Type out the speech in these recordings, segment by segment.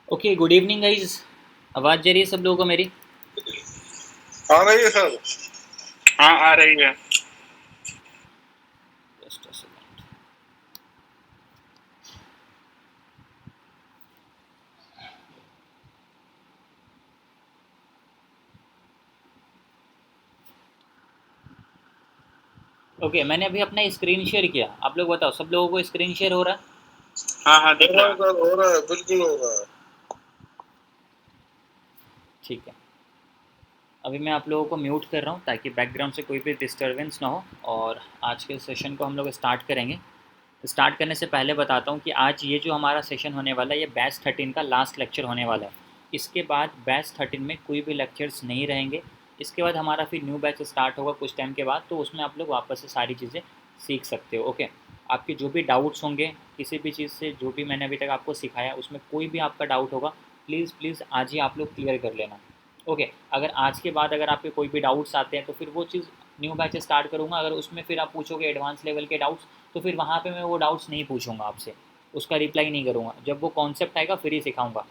Okay, good evening guys. आवाज़ जा रही है सब लोगों को मेरी? आ रही है सर। हाँ आ रही है। Just a second. ओके, मैंने अभी अपना स्क्रीन शेयर किया। आप लोग बताओ, सब लोगों को स्क्रीन शेयर हो रहा है? हाँ हाँ दिख रहा है सर, हो रहा है, बिल्कुल हो रहा है। ठीक है, अभी मैं आप लोगों को म्यूट कर रहा हूँ ताकि बैकग्राउंड से कोई भी डिस्टरबेंस ना हो। और आज के सेशन को हम लोग स्टार्ट करेंगे। स्टार्ट करने से पहले बताता हूँ कि आज ये जो हमारा सेशन होने वाला है, ये बैच 13 का लास्ट लेक्चर होने वाला है। इसके बाद बैच 13 में कोई भी लेक्चर्स नहीं रहेंगे। इसके बाद हमारा फिर न्यू बैच स्टार्ट होगा कुछ टाइम के बाद, तो उसमें आप लोग वापस से सारी चीज़ें सीख सकते हो। ओके, आपके जो भी डाउट्स होंगे किसी भी चीज़ से, जो भी मैंने अभी तक आपको सिखाया उसमें कोई भी आपका डाउट होगा, प्लीज़ प्लीज़ आज ही आप लोग क्लियर कर लेना। ओके, अगर आज के बाद अगर आपके कोई भी डाउट्स आते हैं तो फिर वो चीज़ न्यू बैच स्टार्ट करूँगा। अगर उसमें फिर आप पूछोगे एडवांस लेवल के डाउट्स, तो फिर वहाँ पे मैं वो डाउट्स नहीं पूछूंगा आपसे, उसका रिप्लाई नहीं करूँगा। जब वो कॉन्सेप्ट आएगा फिर ही सिखाऊंगा।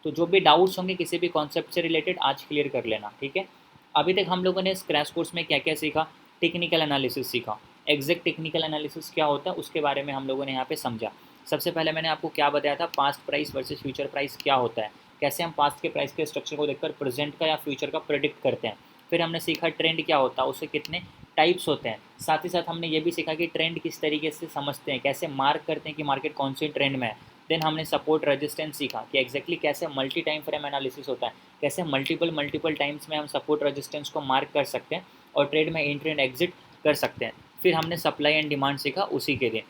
तो जो भी डाउट्स होंगे किसी भी कॉन्सेप्ट से रिलेटेड आज क्लियर कर लेना, ठीक है? अभी तक हम लोगों ने इस क्रैश कोर्स में क्या क्या सीखा? टेक्निकल एनालिसिस सीखा। एग्जैक्ट टेक्निकल एनालिसिस क्या होता है उसके बारे में हम लोगों ने यहाँ पे समझा। सबसे पहले मैंने आपको क्या बताया था, past price versus future price क्या होता है, कैसे हम पास्ट के प्राइस के स्ट्रक्चर को देखकर प्रेजेंट का या फ्यूचर का प्रेडिक्ट करते हैं। फिर हमने सीखा ट्रेंड क्या होता है, उससे कितने टाइप्स होते हैं। साथ ही साथ हमने ये भी सीखा कि ट्रेंड किस तरीके से समझते हैं, कैसे मार्क करते हैं कि मार्केट कौन सी ट्रेंड में है। देन हमने सपोर्ट रेजिस्टेंस सीखा कि एग्जैक्टली कैसे मल्टी टाइम फ्रेम एनालिसिस होता है, कैसे मल्टीपल टाइम्स में हम सपोर्ट रेजिस्टेंस को मार्क कर सकते हैं और ट्रेड में एंट्री एंड एग्जिट कर सकते हैं। फिर हमने सप्लाई एंड डिमांड सीखा उसी के दिन।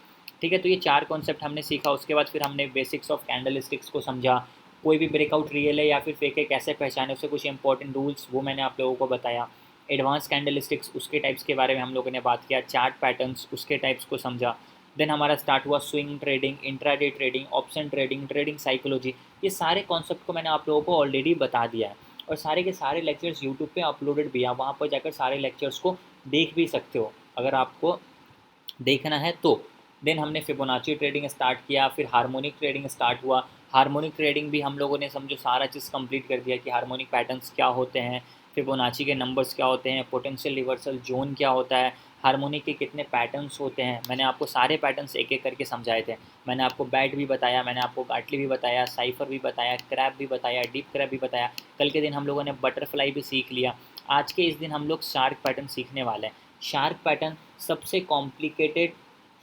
ठीक है, तो ये चार कॉन्सेप्ट हमने सीखा। उसके बाद फिर हमने बेसिक्स ऑफ कैंडलस्टिक्स को समझा। कोई भी ब्रेकआउट रियल है या फिर फेक है कैसे पहचाने, उससे कुछ इंपॉर्टेंट रूल्स वो मैंने आप लोगों को बताया। एडवांस कैंडलस्टिक्स उसके टाइप्स के बारे में हम लोगों ने बात किया। चार्ट पैटर्न्स उसके टाइप्स को समझा। देन हमारा स्टार्ट हुआ swing trading, intraday trading, option trading, trading psychology. ये सारे कॉन्सेप्ट को मैंने आप लोगों को ऑलरेडी बता दिया है और सारे के सारे लेक्चर्स यूट्यूब पे अपलोडेड भी है। वहाँ पर जाकर सारे लेक्चर्स को देख भी सकते हो अगर आपको देखना है तो। देन हमने फिबोनाची ट्रेडिंग स्टार्ट किया, फिर हार्मोनिक ट्रेडिंग स्टार्ट हुआ। हार्मोनिक ट्रेडिंग भी हम लोगों ने समझो सारा चीज़ कंप्लीट कर दिया कि हार्मोनिक पैटर्न्स क्या होते हैं, फिबोनाची के नंबर्स क्या होते हैं, पोटेंशियल रिवर्सल जोन क्या होता है, हार्मोनिक के कितने पैटर्न्स होते हैं। मैंने आपको सारे पैटर्न्स एक एक करके समझाए थे। मैंने आपको बैट भी बताया, मैंने आपको गाटली भी बताया, साइफर भी बताया, क्रैप भी बताया, डीप क्रैप भी बताया। कल के दिन हम लोगों ने बटरफ्लाई भी सीख लिया। आज के इस दिन हम लोग शार्क पैटर्न सीखने वाले हैं। शार्क पैटर्न सबसे कॉम्प्लिकेटेड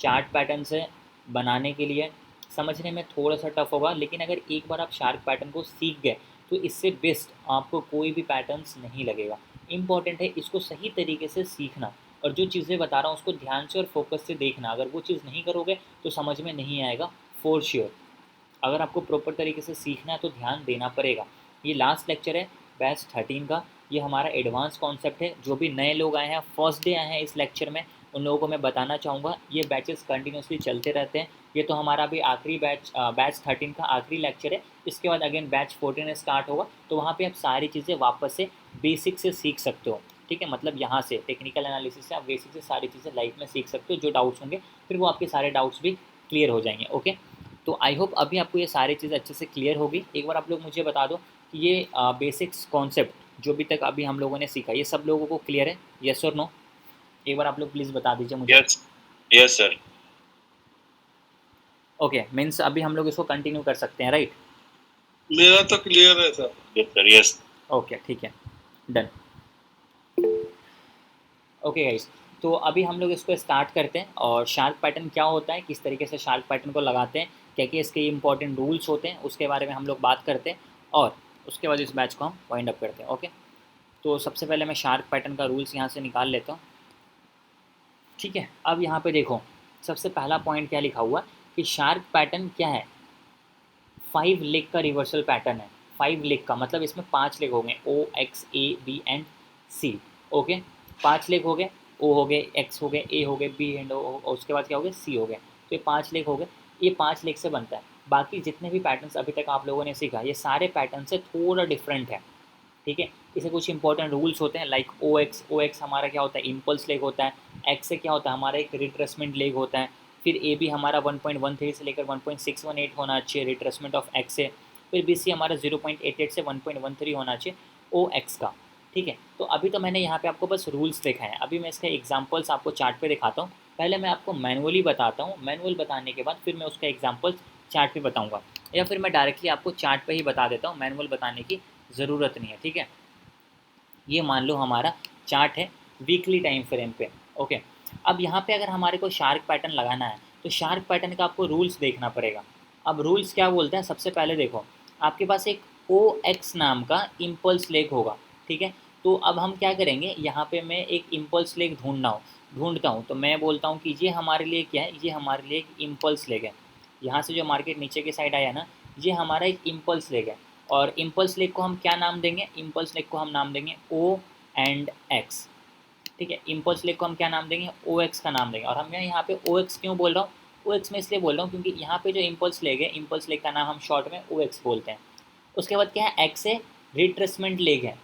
चार्ट पैटर्न से बनाने के लिए, समझने में थोड़ा सा टफ होगा, लेकिन अगर एक बार आप शार्क पैटर्न को सीख गए तो इससे बेस्ट आपको कोई भी पैटर्न्स नहीं लगेगा। इम्पॉर्टेंट है इसको सही तरीके से सीखना और जो चीज़ें बता रहा हूँ उसको ध्यान से और फोकस से देखना। अगर वो चीज़ नहीं करोगे तो समझ में नहीं आएगा फॉर श्योर। अगर आपको प्रॉपर तरीके से सीखना है तो ध्यान देना पड़ेगा। ये लास्ट लेक्चर है बैच 13 का। ये हमारा एडवांस कॉन्सेप्ट है। जो भी नए लोग आए हैं, फर्स्ट डे आए हैं इस लेक्चर में, उन लोगों को मैं बताना चाहूँगा ये बैचेस कंटिन्यूसली चलते रहते हैं। ये तो हमारा भी आखिरी बैच 13 का आखिरी लेक्चर है। इसके बाद अगेन बैच 14 स्टार्ट होगा, तो वहाँ पे आप सारी चीज़ें वापस से बेसिक से सीख सकते हो। ठीक है, मतलब यहाँ से टेक्निकल एनालिसिस से आप बेसिक से सारी चीज़ें लाइफ में सीख सकते हो। जो डाउट्स होंगे फिर वो आपके सारे डाउट्स भी क्लियर हो जाएंगे। ओके, तो आई होप अभी आपको ये सारी चीज़ अच्छे से क्लियर होगी। एक बार आप लोग मुझे बता दो कि ये बेसिक्स कॉन्सेप्ट जो भी तक अभी हम लोगों ने सीखा ये सब लोगों को क्लियर है, यस और नो? एक बार आप लोग प्लीज़ बता दीजिए मुझे। Yes yes sir. Okay, means अभी हम लोग इसको कंटिन्यू कर सकते हैं, राइट? मेरा तो क्लियर है sir. Yes sir yes. Okay, ठीक है, डन। ओके गाइस, तो अभी हम लोग इसको स्टार्ट करते हैं और शार्क पैटर्न क्या होता है, किस तरीके से शार्क पैटर्न को लगाते हैं, क्या क्या इसके इंपॉर्टेंट रूल्स होते हैं, उसके बारे में हम लोग बात करते हैं और उसके बाद इस बैच को हम वाइंड अप करते हैं। ओके, तो सबसे पहले मैं शार्क पैटर्न का रूल्स यहाँ से निकाल लेता हूँ। ठीक है, अब यहाँ पे देखो सबसे पहला पॉइंट क्या लिखा हुआ कि शार्क पैटर्न क्या है, 5 लेग का रिवर्सल पैटर्न है। 5 लेग का मतलब इसमें 5 लेग हो गए, O X A B and C. Okay, 5 leg हो गए, ओ हो गए, एक्स हो गए, ए हो गए, बी एंड ओ, और उसके बाद क्या हो गए, सी हो गए। तो ये 5 लेग हो गए। ये 5 लेग से बनता है। बाकी जितने भी पैटर्न्स अभी तक आप लोगों ने सीखा ये सारे पैटर्न से थोड़ा डिफरेंट है। ठीक है, इसे कुछ इंपॉर्टेंट रूल्स होते हैं लाइक ओ एक्स हमारा क्या होता है, इम्पल्स लेग होता है। एक्स से क्या होता है, हमारा एक रिट्रेसमेंट लेग होता है। फिर ए भी हमारा 1.13 से लेकर 1.618 होना चाहिए रिट्रेसमेंट ऑफ एक्स से। फिर बी सी हमारा 0.88 से 1.13 होना चाहिए ओ एक्स का, ठीक है। तो अभी तो मैंने यहाँ पे आपको बस रूल्स दिखाए हैं, अभी मैं इसका एग्जांपल्स आपको चार्ट पे दिखाता हूँ। पहले मैं आपको मैनुअली बताता हूँ, मैनुअल बताने के बाद फिर मैं उसका एग्जांपल्स चार्ट पे बताऊँगा, या फिर मैं डायरेक्टली आपको चार्ट पे ही बता देता हूँ, मैनुअल बताने की ज़रूरत नहीं है, ठीक है। ये मान लो हमारा चार्ट है वीकली टाइम फ्रेम पे, ओके। अब यहाँ पे अगर हमारे को शार्क पैटर्न लगाना है तो शार्क पैटर्न का आपको रूल्स देखना पड़ेगा। अब रूल्स क्या बोलते हैं, सबसे पहले देखो आपके पास एक ओ एक्स नाम का इम्पल्स लेग होगा, ठीक है। तो अब हम क्या करेंगे, यहाँ पे मैं एक इम्पल्स लेग ढूंढता हूँ, तो मैं बोलता हूँ कि ये हमारे लिए क्या है, ये हमारे लिए एक इम्पल्स लेग है। यहाँ से जो मार्केट नीचे की साइड आया ना, ये हमारा एक इम्पल्स लेग है। और इम्पल्स लेग को हम क्या नाम देंगे, इम्पल्स लेग को हम नाम देंगे ओ एंड एक्स, ठीक है। इम्पल्स लेग को हम क्या नाम देंगे, ओ एक्स का नाम देंगे। और हम यहाँ पे ओ एक्स क्यों बोल रहा हूँ, ओ एक्स में इसलिए बोल रहा हूँ क्योंकि यहाँ पे जो इम्पल्स लेग है, इम्पल्स लेग का नाम हम शॉर्ट में ओ एक्स बोलते हैं। उसके बाद क्या है, एक्स है रिट्रेसमेंट लेग है,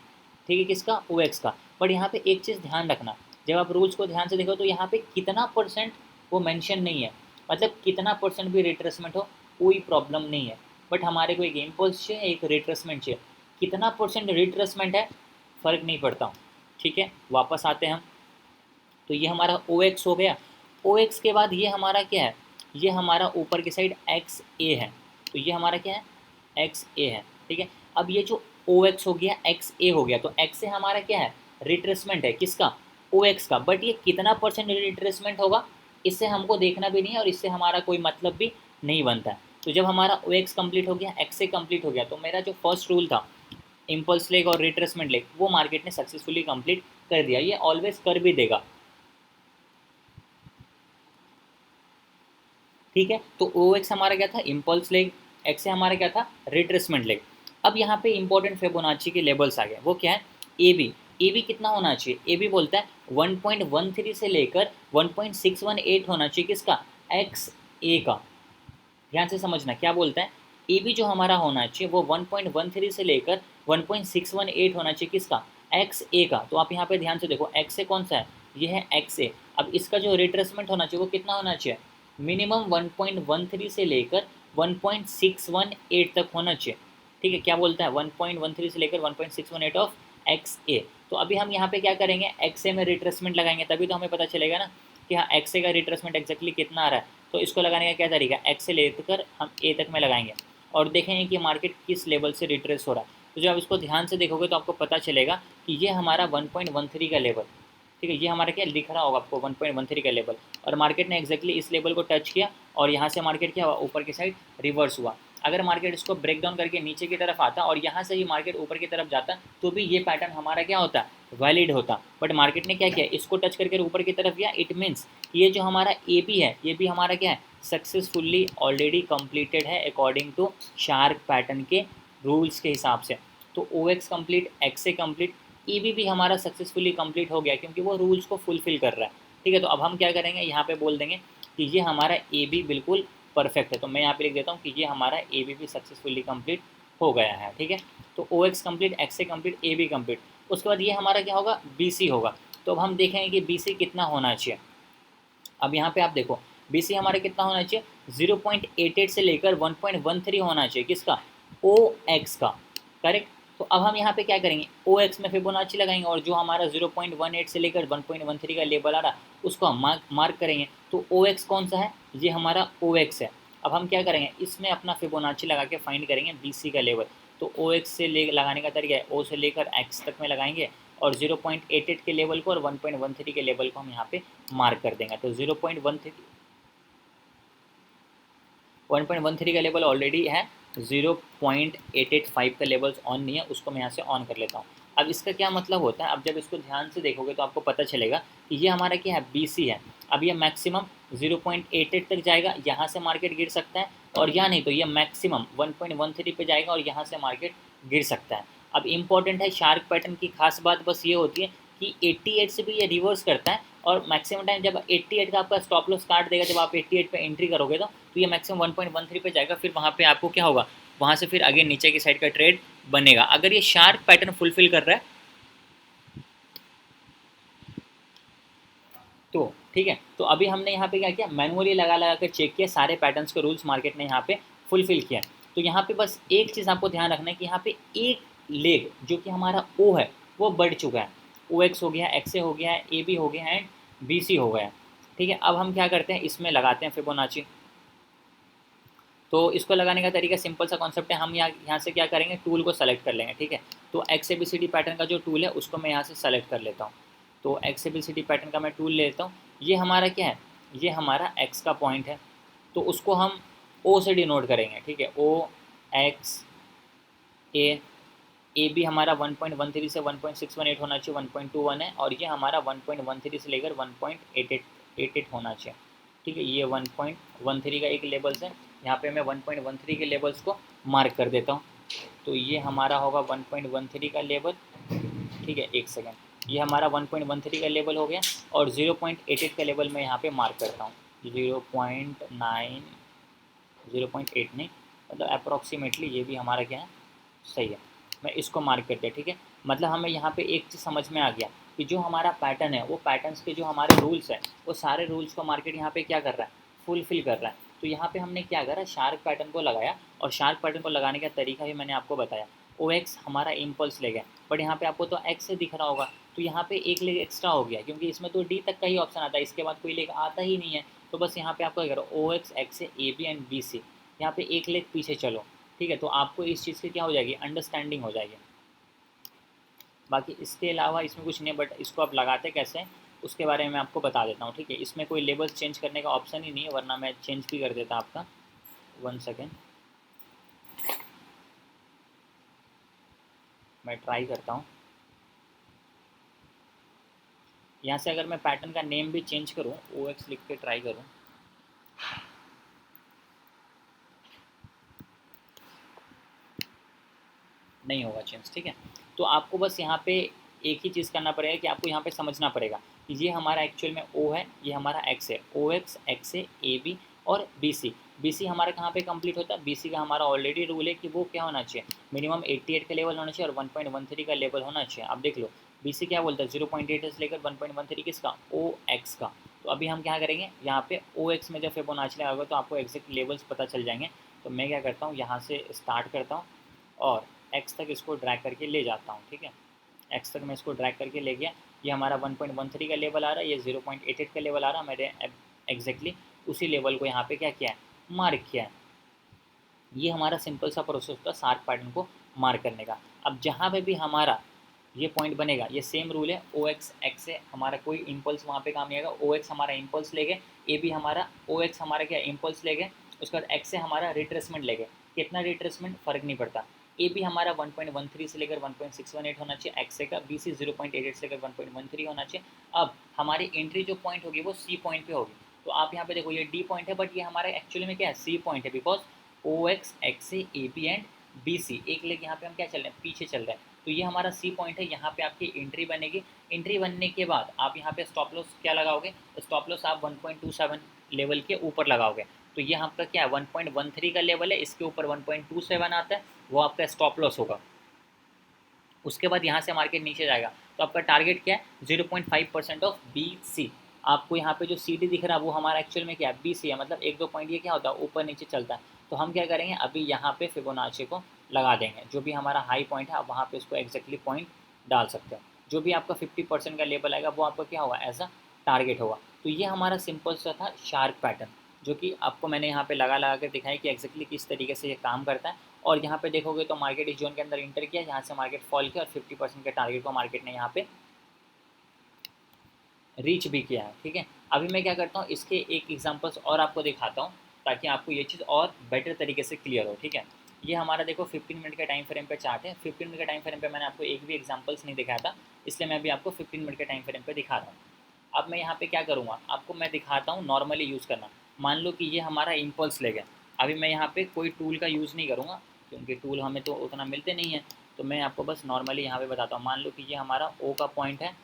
ठीक है, किसका, ओ एक्स का। बट यहाँ पे एक चीज़ ध्यान रखना, जब आप रूल्स को ध्यान से देखो तो यहाँ पे कितना परसेंट वो मेंशन नहीं है, मतलब कितना परसेंट भी रिट्रेसमेंट हो कोई प्रॉब्लम नहीं है। बट हमारे को एक इम्पल्स चाहिए, एक रिट्रेसमेंट चाहिए, कितना परसेंट रिट्रेसमेंट है फ़र्क नहीं पड़ता, ठीक है। वापस आते हैं हम, तो ये हमारा ओ एक्स हो गया। ओ एक्स के बाद ये हमारा क्या है, ये हमारा ऊपर की साइड एक्स ए है, तो ये हमारा क्या है, एक्स ए है, ठीक है। अब ये जो ओ एक्स हो गया, एक्स ए हो गया, तो एक्स ए हमारा क्या है, रिट्रेसमेंट है, किसका, ओ एक्स का। बट ये कितना परसेंट रिट्रेसमेंट होगा इससे हमको देखना भी नहीं है और इससे हमारा कोई मतलब भी नहीं बनता है। तो जब हमारा ओ एक्स कम्प्लीट हो गया, एक्स ए कम्प्लीट हो गया, तो मेरा जो फर्स्ट रूल था इम्पल्स लेग और रिट्रेसमेंट लेग, वो मार्केट ने सक्सेसफुली कंप्लीट कर दिया, ये ऑलवेज कर भी देगा, ठीक है। तो ओ एक्स हमारा क्या था, इम्पल्स लेग, एक्स से हमारा क्या था, रिट्रेसमेंट लेग। अब यहाँ पे इंपॉर्टेंट फिबोनाची के लेवल्स आ गए, वो क्या है, ए बी। ए बी कितना होना चाहिए, ए बी बोलता है 1.13 से लेकर 1.618 होना चाहिए, किसका, एक्स ए का। ध्यान से समझना क्या बोलता है, ए बी जो हमारा होना चाहिए वो 1.13 से लेकर 1.618 होना चाहिए, किसका, एक्स ए का। तो आप यहाँ पे ध्यान से देखो, एक्स ए कौन सा है, ये है एक्स ए। अब इसका जो रिट्रेसमेंट होना चाहिए वो कितना होना चाहिए, मिनिमम 1.13 से लेकर 1.618 तक होना चाहिए, ठीक है। क्या बोलता है, 1.13 से लेकर 1.618 ऑफ एक्स ए। तो अभी हम यहाँ पे क्या करेंगे, एक्स ए में रिट्रेसमेंट लगाएंगे, तभी तो हमें पता चलेगा ना कि हाँ एक्स ए का रिट्रेसमेंट एक्जैक्टली कितना आ रहा है। तो इसको लगाने का क्या तरीका, एक्स से लेकर हम ए तक में लगाएंगे और देखेंगे कि मार्केट किस लेवल से रिट्रेस हो रहा है। तो जब इसको ध्यान से देखोगे तो आपको पता चलेगा कि ये हमारा 1.13 का लेवल, ठीक है, ये हमारा क्या दिख रहा होगा आपको, 1.13 का लेवल। और मार्केट ने एक्जैक्टली इस लेवल को टच किया और यहाँ से मार्केट क्या हुआ, ऊपर की साइड रिवर्स हुआ। अगर मार्केट इसको ब्रेक डाउन करके नीचे की तरफ आता और यहाँ से ही मार्केट ऊपर की तरफ जाता तो भी ये पैटर्न हमारा क्या होता, वैलिड होता। बट मार्केट ने क्या किया, इसको टच करके ऊपर की तरफ गया, इट मीन्स ये जो हमारा ए बी है, ये भी हमारा क्या है, सक्सेसफुली ऑलरेडी कंप्लीटेड है अकॉर्डिंग टू शार्क पैटर्न के रूल्स के हिसाब से। तो O X complete, X A complete, A B भी हमारा सक्सेसफुली कंप्लीट हो गया क्योंकि वो रूल्स को फुलफिल कर रहा है, ठीक है। तो अब हम क्या करेंगे, यहाँ पे बोल देंगे कि ये हमारा ए बी बिल्कुल परफेक्ट है। तो मैं यहाँ पे लिख देता हूँ कि ये हमारा ए बी भी सक्सेसफुली कंप्लीट हो गया है, ठीक है। तो O X complete, X A complete, A B complete. उसके बाद ये हमारा क्या होगा, बी सी होगा। तो अब हम देखेंगे कि बी सी कितना होना चाहिए। अब यहाँ पे आप देखो बी सी हमारा कितना होना चाहिए, 0.88 से लेकर 1.13 होना चाहिए, किसका, ओ एक्स का, करेक्ट। तो अब हम यहाँ पे क्या करेंगे, ओ एक्स में फिबोनाची लगाएंगे और जो हमारा 0.18 से लेकर 1.13 का लेवल आ रहा उसको हम मार्क करेंगे। तो ओ एक्स कौन सा है, ये हमारा ओ एक्स है। अब हम क्या करेंगे, इसमें अपना फिबोनाची लगा के फाइंड करेंगे बी सी का लेवल। तो ओ एक्स से लगाने का तरीका है, ओ से लेकर एक्स तक में लगाएंगे और 0.88 के लेवल को और 1.13 के लेवल को हम यहाँ पे मार्क कर देंगे। तो 1.13 का लेवल ऑलरेडी है, 0.885 का लेवल्स ऑन नहीं है, उसको मैं यहाँ से ऑन कर लेता हूँ। अब इसका क्या मतलब होता है, अब जब इसको ध्यान से देखोगे तो आपको पता चलेगा कि ये हमारा क्या है, बी सी है। अब ये मैक्सिमम 0.88 तक जाएगा, यहाँ से मार्केट गिर सकता है, और या नहीं तो ये मैक्सिमम 1.13 पे जाएगा और यहाँ से मार्केट गिर सकता है। अब इम्पॉर्टेंट है, शार्क पैटर्न की खास बात बस ये होती है कि 88 से भी ये रिवर्स करता है और मैक्सिमम टाइम जब 88 का आपका स्टॉप लॉस काट देगा, जब आप 88 पे एंट्री करोगे तो ये मैक्सिमम 1.13 पे जाएगा, फिर वहाँ पे आपको क्या होगा, वहाँ से फिर अगेन नीचे की साइड का ट्रेड बनेगा अगर ये शार्क पैटर्न फुलफिल कर रहा है तो, ठीक है। तो अभी हमने यहाँ पे क्या किया, मैनुअली लगा लगा कर चेक किया, सारे पैटर्न्स के रूल्स मार्केट ने यहाँ पे फुलफिल किया। तो यहाँ पे बस एक चीज़ आपको ध्यान रखना है कि यहाँ पे एक लेग जो कि हमारा ओ है वो बढ़ चुका है, ओ एक्स हो गया, एक्स ए हो गया है, ए बी हो गया है एंड बी सी हो गया है। ठीक है, अब हम क्या करते हैं, इसमें लगाते हैं फिबोनाची। तो इसको लगाने का तरीका सिंपल सा कॉन्सेप्ट है, हम यहाँ से क्या करेंगे, टूल को सेलेक्ट कर लेंगे। ठीक है, तो X A B C D pattern का जो टूल है उसको मैं यहाँ से सेलेक्ट कर लेता हूँ। तो X A B C D pattern का मैं टूल लेता हूँ। ये हमारा क्या है, ये हमारा एक्स का पॉइंट है, तो उसको हम ओ से डिनोट करेंगे। ठीक है, ओ एक्स ए बी हमारा 1.13 से 1.618 होना चाहिए, 1.21 है, और ये हमारा 1.13 से लेकर 1.88 होना चाहिए। ठीक है, ये 1.13 का एक लेवल्स है, यहाँ पे मैं 1.13 के लेवल्स को मार्क कर देता हूँ। तो ये हमारा होगा 1.13 का लेवल। ठीक है, एक सेकेंड, ये हमारा 1.13 का लेवल हो गया, और 0.88 का लेवल मैं यहाँ पे मार्क करता हूँ। 0.9 0.8 नहीं, मतलब अप्रॉक्सीमेटली ये भी हमारा क्या है, सही है। मैं इसको मार्क कर दिया। ठीक है, मतलब हमें यहाँ पे एक चीज़ समझ में आ गया कि जो हमारा पैटर्न है वो पैटर्न्स के जो हमारे रूल्स हैं वो सारे रूल्स को मार्केट यहाँ पे क्या कर रहा है, फुलफिल कर रहा है। तो यहाँ पे हमने क्या करा, शार्क पैटर्न को लगाया, और शार्क पैटर्न को लगाने का तरीका भी मैंने आपको बताया। ओ एक्स हमारा इम्पल्स ले गया, बट यहाँ पे आपको तो एक्स से दिख रहा होगा, तो यहाँ पे एक लेग एक्स्ट्रा हो गया, क्योंकि इसमें तो डी तक का ही ऑप्शन आता है, इसके बाद कोई लेग आता ही नहीं है। तो बस यहाँ पे आपको क्या करो, O X, X A B and B C, यहाँ पे एक लेग पीछे चलो। ठीक है, तो आपको इस चीज़ की क्या हो जाएगी, अंडरस्टैंडिंग हो जाएगी। बाकी इसके अलावा इसमें कुछ नहीं, बट इसको आप लगाते कैसे हैं उसके बारे में मैं आपको बता देता हूँ। ठीक है, इसमें कोई लेबल्स चेंज करने का ऑप्शन ही नहीं है, वरना मैं चेंज भी कर देता आपका। 1 सेकेंड, मैं ट्राई करता हूँ। यहाँ से अगर मैं पैटर्न का नेम भी चेंज करूँ, ओ एक्स लिख के ट्राई करूँ, नहीं होगा चेंज। ठीक है, तो आपको बस यहाँ पे एक ही चीज़ करना पड़ेगा कि आपको यहाँ पे समझना पड़ेगा कि ये हमारा एक्चुअल में ओ है, ये हमारा एक्स है, ओ एक्स, एक्स ए बी और बी सी। बी सी हमारा कहाँ पे कंप्लीट होता है, बी सी का हमारा ऑलरेडी रूल है कि वो क्या होना चाहिए, मिनिमम 88 का लेवल होना चाहिए और 1.13 का लेवल होना चाहिए। आप देख लो बी सी क्या बोलता है, 0.8 से लेकर 1.13 किसका, ओ एक्स का। तो अभी हम क्या करेंगे, यहाँ पे ओ एक्स में जब फिबोनाची लगाओगे तो आपको एग्जैक्ट लेवल्स पता चल जाएंगे। तो मैं क्या करता हूँ, यहाँ से स्टार्ट करता हूँ और एक्स तक इसको ड्रैग करके ले जाता हूँ। ठीक है, एक्स तक मैं इसको ड्रैग करके ले गया, ये हमारा 1.13 का लेवल आ रहा है, ये 0.88 का लेवल आ रहा है, मैंने एग्जैक्टली उसी लेवल को यहाँ पे क्या किया है, मार्क किया है। ये हमारा सिंपल सा प्रोसेस था शार्प पैटर्न को मार्क करने का। अब जहाँ पे भी हमारा ये पॉइंट बनेगा, ये सेम रूल है, ओ एक्स, एक्स से हमारा कोई इम्पल्स वहाँ पे काम नहीं आएगा, ओ एक्स हमारा इम्पल्स ले गए, ए भी हमारा, ओ एक्स हमारा क्या इम्पल्स ले गए, उसके बाद एक्स से हमारा रिट्रेसमेंट ले गए, कितना रिट्रेसमेंट फ़र्क नहीं पड़ता। ए भी हमारा 1.13 से लेकर 1.618 होना चाहिए एक्स से का, बी सी 0.88 से लेकर 1.13 होना चाहिए। अब हमारी एंट्री जो पॉइंट होगी वो सी पॉइंट पे होगी। तो आप यहाँ पे देखो ये डी पॉइंट है, बट ये हमारा एक्चुअली में क्या है, सी पॉइंट है, because O X, X A B and B C एक लेग यहाँ पे हम क्या चल रहे हैं, पीछे चल रहे हैं। तो ये हमारा सी पॉइंट है, यहाँ पे आपकी एंट्री बनेगी। एंट्री बनने के बाद आप यहाँ पे स्टॉप लॉस क्या लगाओगे, स्टॉप लॉस आप 1.27 लेवल के ऊपर लगाओगे। तो ये आपका क्या है, 1.13 का लेवल है, इसके ऊपर 1.27 आता है, वो आपका स्टॉप लॉस होगा। उसके बाद यहाँ से मार्केट नीचे जाएगा, तो आपका टारगेट क्या है, 0.5% ऑफ बी सी। आपको यहाँ पे जो सी डी दिख रहा है वो हमारा एक्चुअल में क्या है, बी सी है, मतलब एक दो पॉइंट ये क्या होता है, ऊपर नीचे चलता है। तो हम क्या करेंगे, अभी यहाँ पे फिबोनाची को लगा देंगे, जो भी हमारा हाई पॉइंट है आप वहाँ पे उसको एक्जैक्टली पॉइंट डाल सकते हो। जो भी आपका 50% का लेवल आएगा वो आपका क्या होगा, एज अ टारगेट होगा। तो ये हमारा सिंपल सा था शार्प पैटर्न, जो कि आपको मैंने यहाँ पे लगा लगा कर दिखाया कि एक्जैक्टली किस तरीके से ये काम करता है। और यहाँ पे देखोगे तो मार्केट इस जोन के अंदर इंटर किया, यहाँ से मार्केट फॉल किया और 50% के टारगेट को मार्केट ने यहाँ पे रीच भी किया है। ठीक है, अभी मैं क्या करता हूँ, इसके एक एग्जांपल्स और आपको दिखाता हूँ ताकि आपको ये चीज़ और बेटर तरीके से क्लियर हो। ठीक है, ये हमारा देखो 15 मिनट के टाइम फ्रेम पे चार्ट है। 15 मिनट के टाइम फ्रेम पे मैंने आपको एक भी एग्जांपल्स नहीं दिखाया था, इसलिए मैं अभी आपको 15 मिनट के टाइम फ्रेम पे दिखा रहा हूँ। अब मैं यहाँ पे क्या करूँगा, आपको मैं दिखाता हूँ नॉर्मली यूज़ करना। मान लो कि ये हमारा इम्पल्स ले गया, अभी मैं यहाँ पे कोई टूल का यूज़ नहीं करूँगा क्योंकि टूल हमें तो उतना मिलते नहीं है। तो मैं आपको बस नॉर्मली यहाँ पे बताता हूँ। मान लो कि ये हमारा ओ का पॉइंट है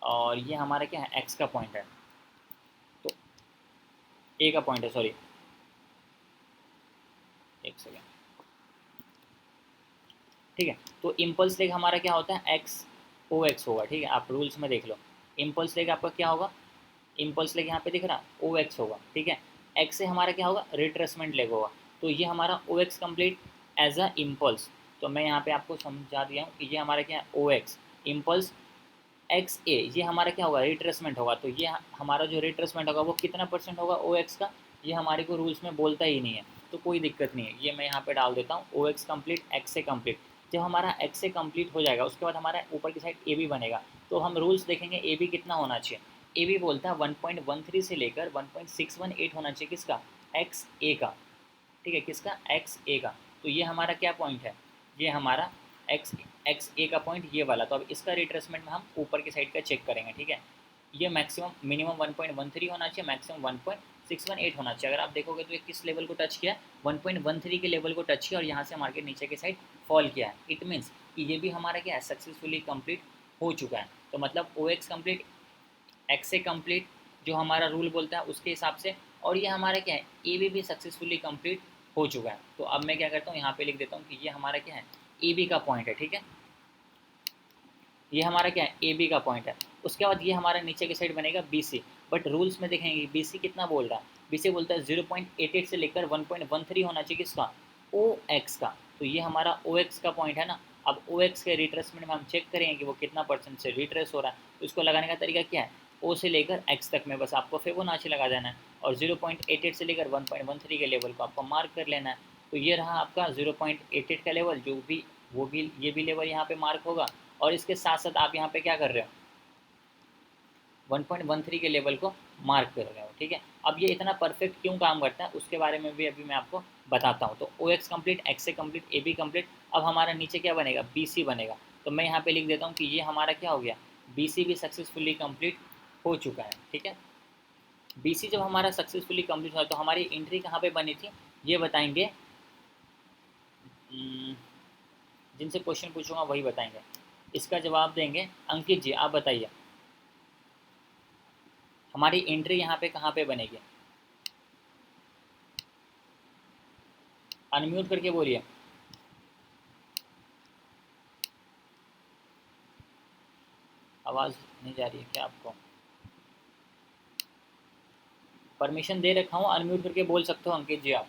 और ये हमारा क्या है, एक्स का पॉइंट है, तो ए का पॉइंट है, सॉरी एक सेकेंड। ठीक है, तो इम्पल्स लेग हमारा क्या होता है, एक्स ओ एक्स होगा। ठीक है, आप रूल्स में देख लो, इम्पल्स लेग आपका क्या होगा, इम्पल्स लेग यहाँ पे दिख रहा ओ एक्स होगा। ठीक है, एक्स से हमारा क्या होगा, रिट्रेसमेंट लेग होगा। तो ये हमारा O X complete as a impulse. तो मैं यहाँ पे आपको समझा दिया हूँ कि ये हमारा क्या है, ओ एक्स इम्पल्स एक्स ए, ये हमारा क्या होगा, रिट्रेसमेंट होगा। तो ये हमारा जो रिट्रेसमेंट होगा वो कितना परसेंट होगा ओ एक्स का, ये हमारे को रूल्स में बोलता ही नहीं है, तो कोई दिक्कत नहीं है। ये मैं यहाँ पे डाल देता हूँ ओ X complete X A complete. जब हमारा एक्स से कम्प्लीट हो जाएगा उसके बाद हमारा ऊपर की साइड ए बी बनेगा, तो हम रूल्स देखेंगे ए बी कितना होना चाहिए। ए बी बोलता है 1.13 से लेकर 1.618 होना चाहिए, किसका, एक्स ए का, ठीक है, किसका, एक्स ए का। तो ये हमारा क्या पॉइंट है, ये हमारा एक्स एक्स ए का पॉइंट ये वाला। तो अब इसका रिट्रेसमेंट में हम ऊपर की साइड का चेक करेंगे, ठीक है। ये मैक्सिमम मिनिमम 1.13 होना चाहिए, मैक्सिमम 1.618 होना चाहिए। अगर आप देखोगे तो ये किस लेवल को टच किया है, 1.13 के लेवल को टच किया और यहाँ से मार्केट नीचे की साइड फॉल किया है। इट मीन्स कि ये भी हमारा क्या है, सक्सेसफुली कंप्लीट हो चुका है। तो मतलब ओ एक्स कम्प्लीट एक्स से कम्प्लीट जो हमारा रूल बोलता है उसके हिसाब से, और ये हमारा क्या है, ए बी भी सक्सेसफुली कंप्लीट हो चुका है। तो अब मैं क्या करता हूँ, यहाँ पे लिख देता हूँ कि ये हमारा क्या है, ए बी का पॉइंट है, ठीक है। ये हमारा क्या है, ए बी का पॉइंट है। उसके बाद ये हमारा नीचे की साइड बनेगा बी सी। बट रूल्स में देखेंगे बी सी कितना बोल रहा है, बी सी बोलता है 0.88 से लेकर 1.13 होना चाहिए, किसका, ओ एक्स का। तो ये हमारा ओ एक्स का पॉइंट है ना। अब ओ एक्स के रिट्रेसमेंट में हम चेक करेंगे कि वो कितना परसेंट से रिट्रेस हो रहा है। तो इसको लगाने का तरीका क्या है, ओ से लेकर एक्स तक में बस आपको फिबोनाची लगा देना है, और 0.88 से लेकर 1.13 के लेवल को आपको मार्क कर लेना है। तो ये रहा आपका 0.88 का लेवल, जो भी वो भी ये भी लेवल यहाँ पे मार्क होगा। और इसके साथ साथ आप यहाँ पे क्या कर रहे हो, 1.13 के लेवल को मार्क कर रहे हो, ठीक है। अब ये इतना परफेक्ट क्यों काम करता है उसके बारे में भी अभी मैं आपको बताता हूँ। तो ओ एक्स कम्प्लीट एक्स से कम्प्लीट ए बी कम्प्लीट। अब हमारा नीचे क्या बनेगा, बी सी बनेगा। तो मैं यहाँ पे लिख देता हूँ कि ये हमारा क्या हो गया, बी सी भी सक्सेसफुली कम्प्लीट हो चुका है, ठीक है। बी सी जब हमारा सक्सेसफुली कम्प्लीट हुआ तो हमारी एंट्री कहाँ पे बनी थी, ये बताएंगे जिनसे क्वेश्चन पूछूंगा वही बताएंगे। इसका जवाब देंगे अंकित जी, आप बताइए हमारी एंट्री यहाँ पे कहाँ पे बनेगी, अनम्यूट करके बोलिए। आवाज़ नहीं जा रही है क्या आपको, परमिशन दे रखा हूँ, अनम्यूट करके बोल सकते हो अंकित जी आप।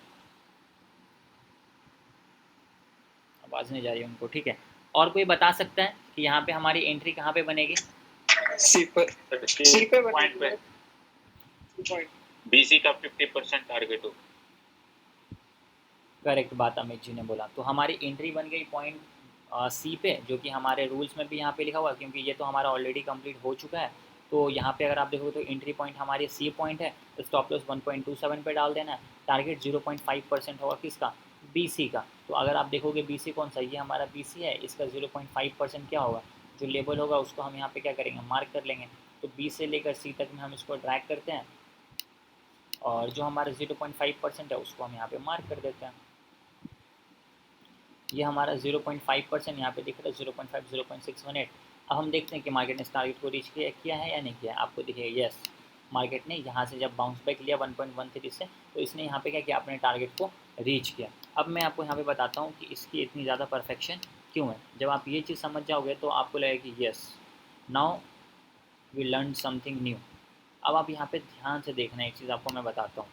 आवाज़ नहीं जा रही है उनको, ठीक है। और कोई बता सकता है कि यहाँ पे हमारी एंट्री कहाँ पे बनेगी, सी पे पॉइंट पे बीसी का 50% टारगेट हो। करेक्ट बात अमित जी ने बोला। तो हमारी एंट्री बन गई पॉइंट सी पे, जो कि हमारे रूल्स में भी यहाँ पे लिखा हुआ है, क्योंकि ये तो हमारा ऑलरेडी कंप्लीट हो चुका है। तो यहाँ पे अगर आप देखोगे तो एंट्री पॉइंट हमारी सी पॉइंट है, तो स्टॉप लॉस 1.27 पे डाल देना है। टारगेट 0.5% होगा, किसका, बी सी का। तो अगर आप देखोगे बी सी कौन सा, ये हमारा बी सी है, इसका 0.5% क्या होगा, जो लेवल होगा उसको हम यहाँ पे क्या करेंगे, मार्क कर लेंगे। तो बी से लेकर सी तक में हम इसको ड्रैग करते हैं, और जो हमारा 0.5% है उसको हम यहाँ पे मार्क कर देते हैं। ये हमारा 0.5% यहाँ पे दिख रहा है, 0.5 0.618। अब हम देखते हैं कि मार्केट ने इस टारगेट को रीच किया है या नहीं किया। आपको दिखेगा यस, मार्केट ने यहाँ से जब बाउंस बैक लिया 1.13 से, तो इसने यहाँ पे क्या किया, अपने टारगेट को रीच किया। अब मैं आपको यहाँ पे बताता हूँ कि इसकी इतनी ज़्यादा परफेक्शन क्यों है। जब आप ये चीज़ समझ जाओगे तो आपको लगेगा कि yes, now we learn something new. अब आप यहाँ पे ध्यान से देखना, एक चीज़ आपको मैं बताता हूँ।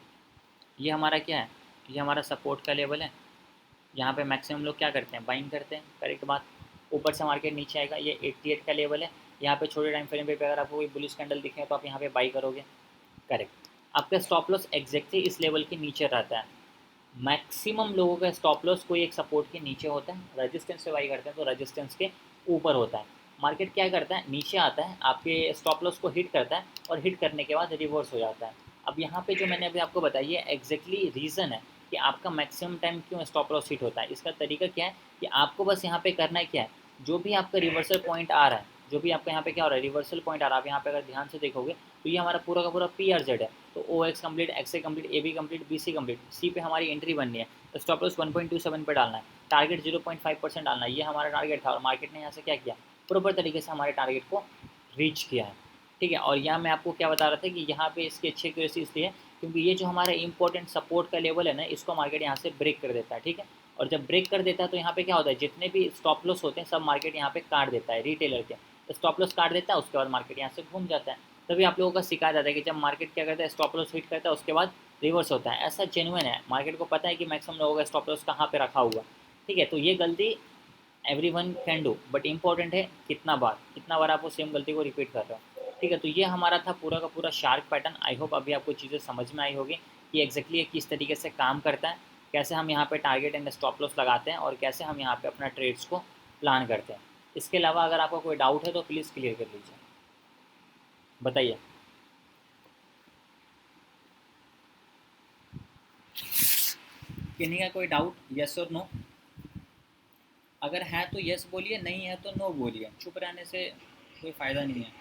ये हमारा क्या है, ये हमारा सपोर्ट का लेवल है। यहाँ पे मैक्सिमम लोग क्या करते हैं, बाइंग करते हैं, करेक्ट बात। ऊपर से मार्केट नीचे आएगा, ये 88 का लेवल है। यहाँ पे छोटे टाइम फ्रेम पे अगर आपको कोई बुलिश कैंडल दिखे तो आप यहाँ पे बाई करोगे, करेक्ट। आपका स्टॉप लॉस एग्जैक्टली इस लेवल के नीचे रहता है। मैक्सिमम लोगों का स्टॉप लॉस कोई एक सपोर्ट के नीचे होता है, रेजिस्टेंस से बाई करते हैं तो रेजिस्टेंस के ऊपर होता है। मार्केट क्या करता है, नीचे आता है, आपके स्टॉप लॉस को हिट करता है, और हिट करने के बाद रिवर्स हो जाता है। अब यहाँ पे जो मैंने अभी आपको बताया ये एग्जैक्टली रीज़न है कि आपका मैक्सिमम टाइम क्यों स्टॉप लॉस हिट होता है। इसका तरीका क्या है कि आपको बस यहाँ पे करना है क्या है, जो भी आपका रिवर्सल पॉइंट आ रहा है, जो भी आपका यहाँ पे क्या हो रहा है, रिवर्सल पॉइंट आ रहा है, आप यहाँ पे अगर ध्यान से देखोगे तो ये हमारा पूरा का पूरा पी आर जेड है। तो O X complete, X A complete, A B complete, B C complete, C पे हमारी एंट्री बननी है। तो स्टॉप लॉस 1.27 पे डालना है, टारगेट 0.5% डालना है। ये हमारा टारगेट था और मार्केट ने यहाँ से क्या किया, प्रॉपर तरीके से हमारे टारगेट को रीच किया है, ठीक है। और यहाँ मैं आपको क्या बता रहा था कि यहाँ पे इसकी अच्छी एक्यूरेसी इसलिए है क्योंकि ये जो हमारा इंपॉर्टेंट सपोर्ट का लेवल है ना, इसको मार्केट यहाँ से ब्रेक कर देता है, ठीक है। और जब ब्रेक कर देता है तो यहाँ पे क्या होता है, जितने भी स्टॉप लॉस होते हैं सब मार्केट यहाँ पे काट देता है, रिटेलर के स्टॉप लॉस काट देता है, उसके बाद मार्केट यहाँ से घूम जाता है। तभी आप लोगों का सिखाया जाता है कि जब मार्केट क्या करता है, स्टॉप लॉस हिट करता है, उसके बाद रिवर्स होता है। ऐसा जेन्युइन है, मार्केट को पता है कि मैक्सिमम लोगों का स्टॉप लॉस कहाँ पे रखा हुआ। ठीक है, तो ये गलती every one can do, but important है कितना बार आप वो सेम गलती को रिपीट कर रहे हो। ठीक है, तो ये हमारा था पूरा का पूरा शार्क पैटर्न। आई होप अभी आपको चीज़ें समझ में आई होगी कि एग्जैक्टली ये किस तरीके से काम करता है, कैसे हम यहाँ पे टारगेट एंड स्टॉप लॉस लगाते हैं, और कैसे हम यहाँ पे अपना ट्रेड्स को प्लान करते हैं। इसके अलावा अगर आपको कोई डाउट है तो प्लीज़ क्लियर कर लीजिए, बताइए। किन्हीं का कोई डाउट, यस और नो? अगर है तो यस बोलिए, नहीं है तो नो बोलिए, चुप रहने से कोई फ़ायदा नहीं है।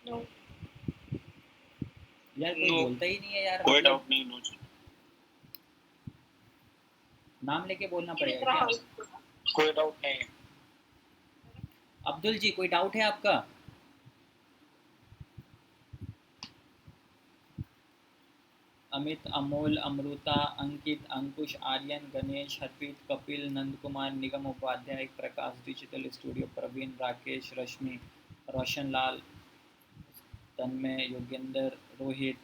नो। यार कोई नो, बोलता ही नहीं है यार, कोई मतलब डाउट नहीं। नो जी, नाम लेके बोलना पड़ेगा क्या? कोई डाउट नहीं। अब्दुल जी, कोई डाउट है आपका? Amit, Amol, Amrita, Ankit, Ankush, Aryan, Ganesh, Harpreet, Kapil, Nandkumar, Nigam Upadhyay, Prakash digital studio, Praveen, Rakesh, Rashmi, Roshan Lal, Tanmay, Yogendra, Rohit.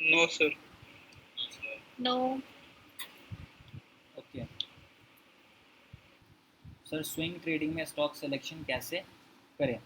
No sir. No. Okay sir, swing trading में स्टॉक सिलेक्शन कैसे करें?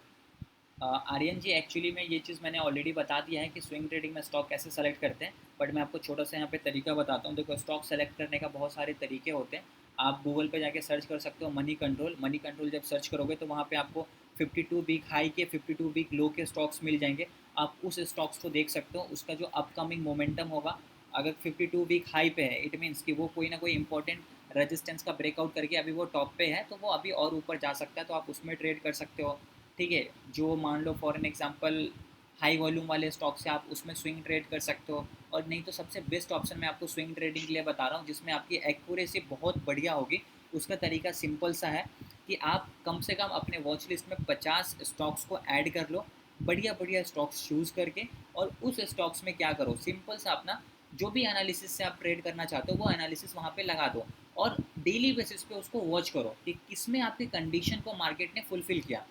आर्यन जी, एक्चुअली में ये चीज़ मैंने ऑलरेडी बता दिया है कि स्विंग ट्रेडिंग में स्टॉक कैसे सेलेक्ट करते हैं, बट मैं आपको छोटा सा यहाँ पे तरीका बताता हूँ। देखो, स्टॉक सेलेक्ट करने का बहुत सारे तरीके होते हैं। आप गूगल पे जाके सर्च कर सकते हो मनी कंट्रोल जब सर्च करोगे तो वहाँ पे आपको 52 वीक हाई के 52 वीक लो के स्टॉक्स मिल जाएंगे। आप उस स्टॉक्स को देख सकते हो, उसका जो अपकमिंग मोमेंटम होगा, अगर 52 वीक हाई पे है, इट मीन्स कि वो कोई ना कोई इंपॉर्टेंट रेजिस्टेंस का ब्रेकआउट करके अभी वो टॉप पे है, तो वो अभी और ऊपर जा सकता है, तो आप उसमें ट्रेड कर सकते हो। ठीक है, जो मान लो for an example high volume वाले स्टॉक से आप उसमें स्विंग ट्रेड कर सकते हो। और नहीं तो सबसे बेस्ट ऑप्शन मैं आपको स्विंग ट्रेडिंग के लिए बता रहा हूँ, जिसमें आपकी एक्यूरेसी बहुत बढ़िया होगी। उसका तरीका सिंपल सा है कि आप कम से कम अपने वॉच लिस्ट में 50 स्टॉक्स को ऐड कर लो, बढ़िया बढ़िया स्टॉक्स चूज़ करके, और उस स्टॉक्स में क्या करो, सिंपल सा अपना जो भी एनालिसिस से आप ट्रेड करना चाहते हो वो एनालिसिस वहाँ पे लगा दो, और डेली बेसिस पे उसको वॉच करो कि किसमें आपकी कंडीशन को मार्केट ने फुलफिल किया,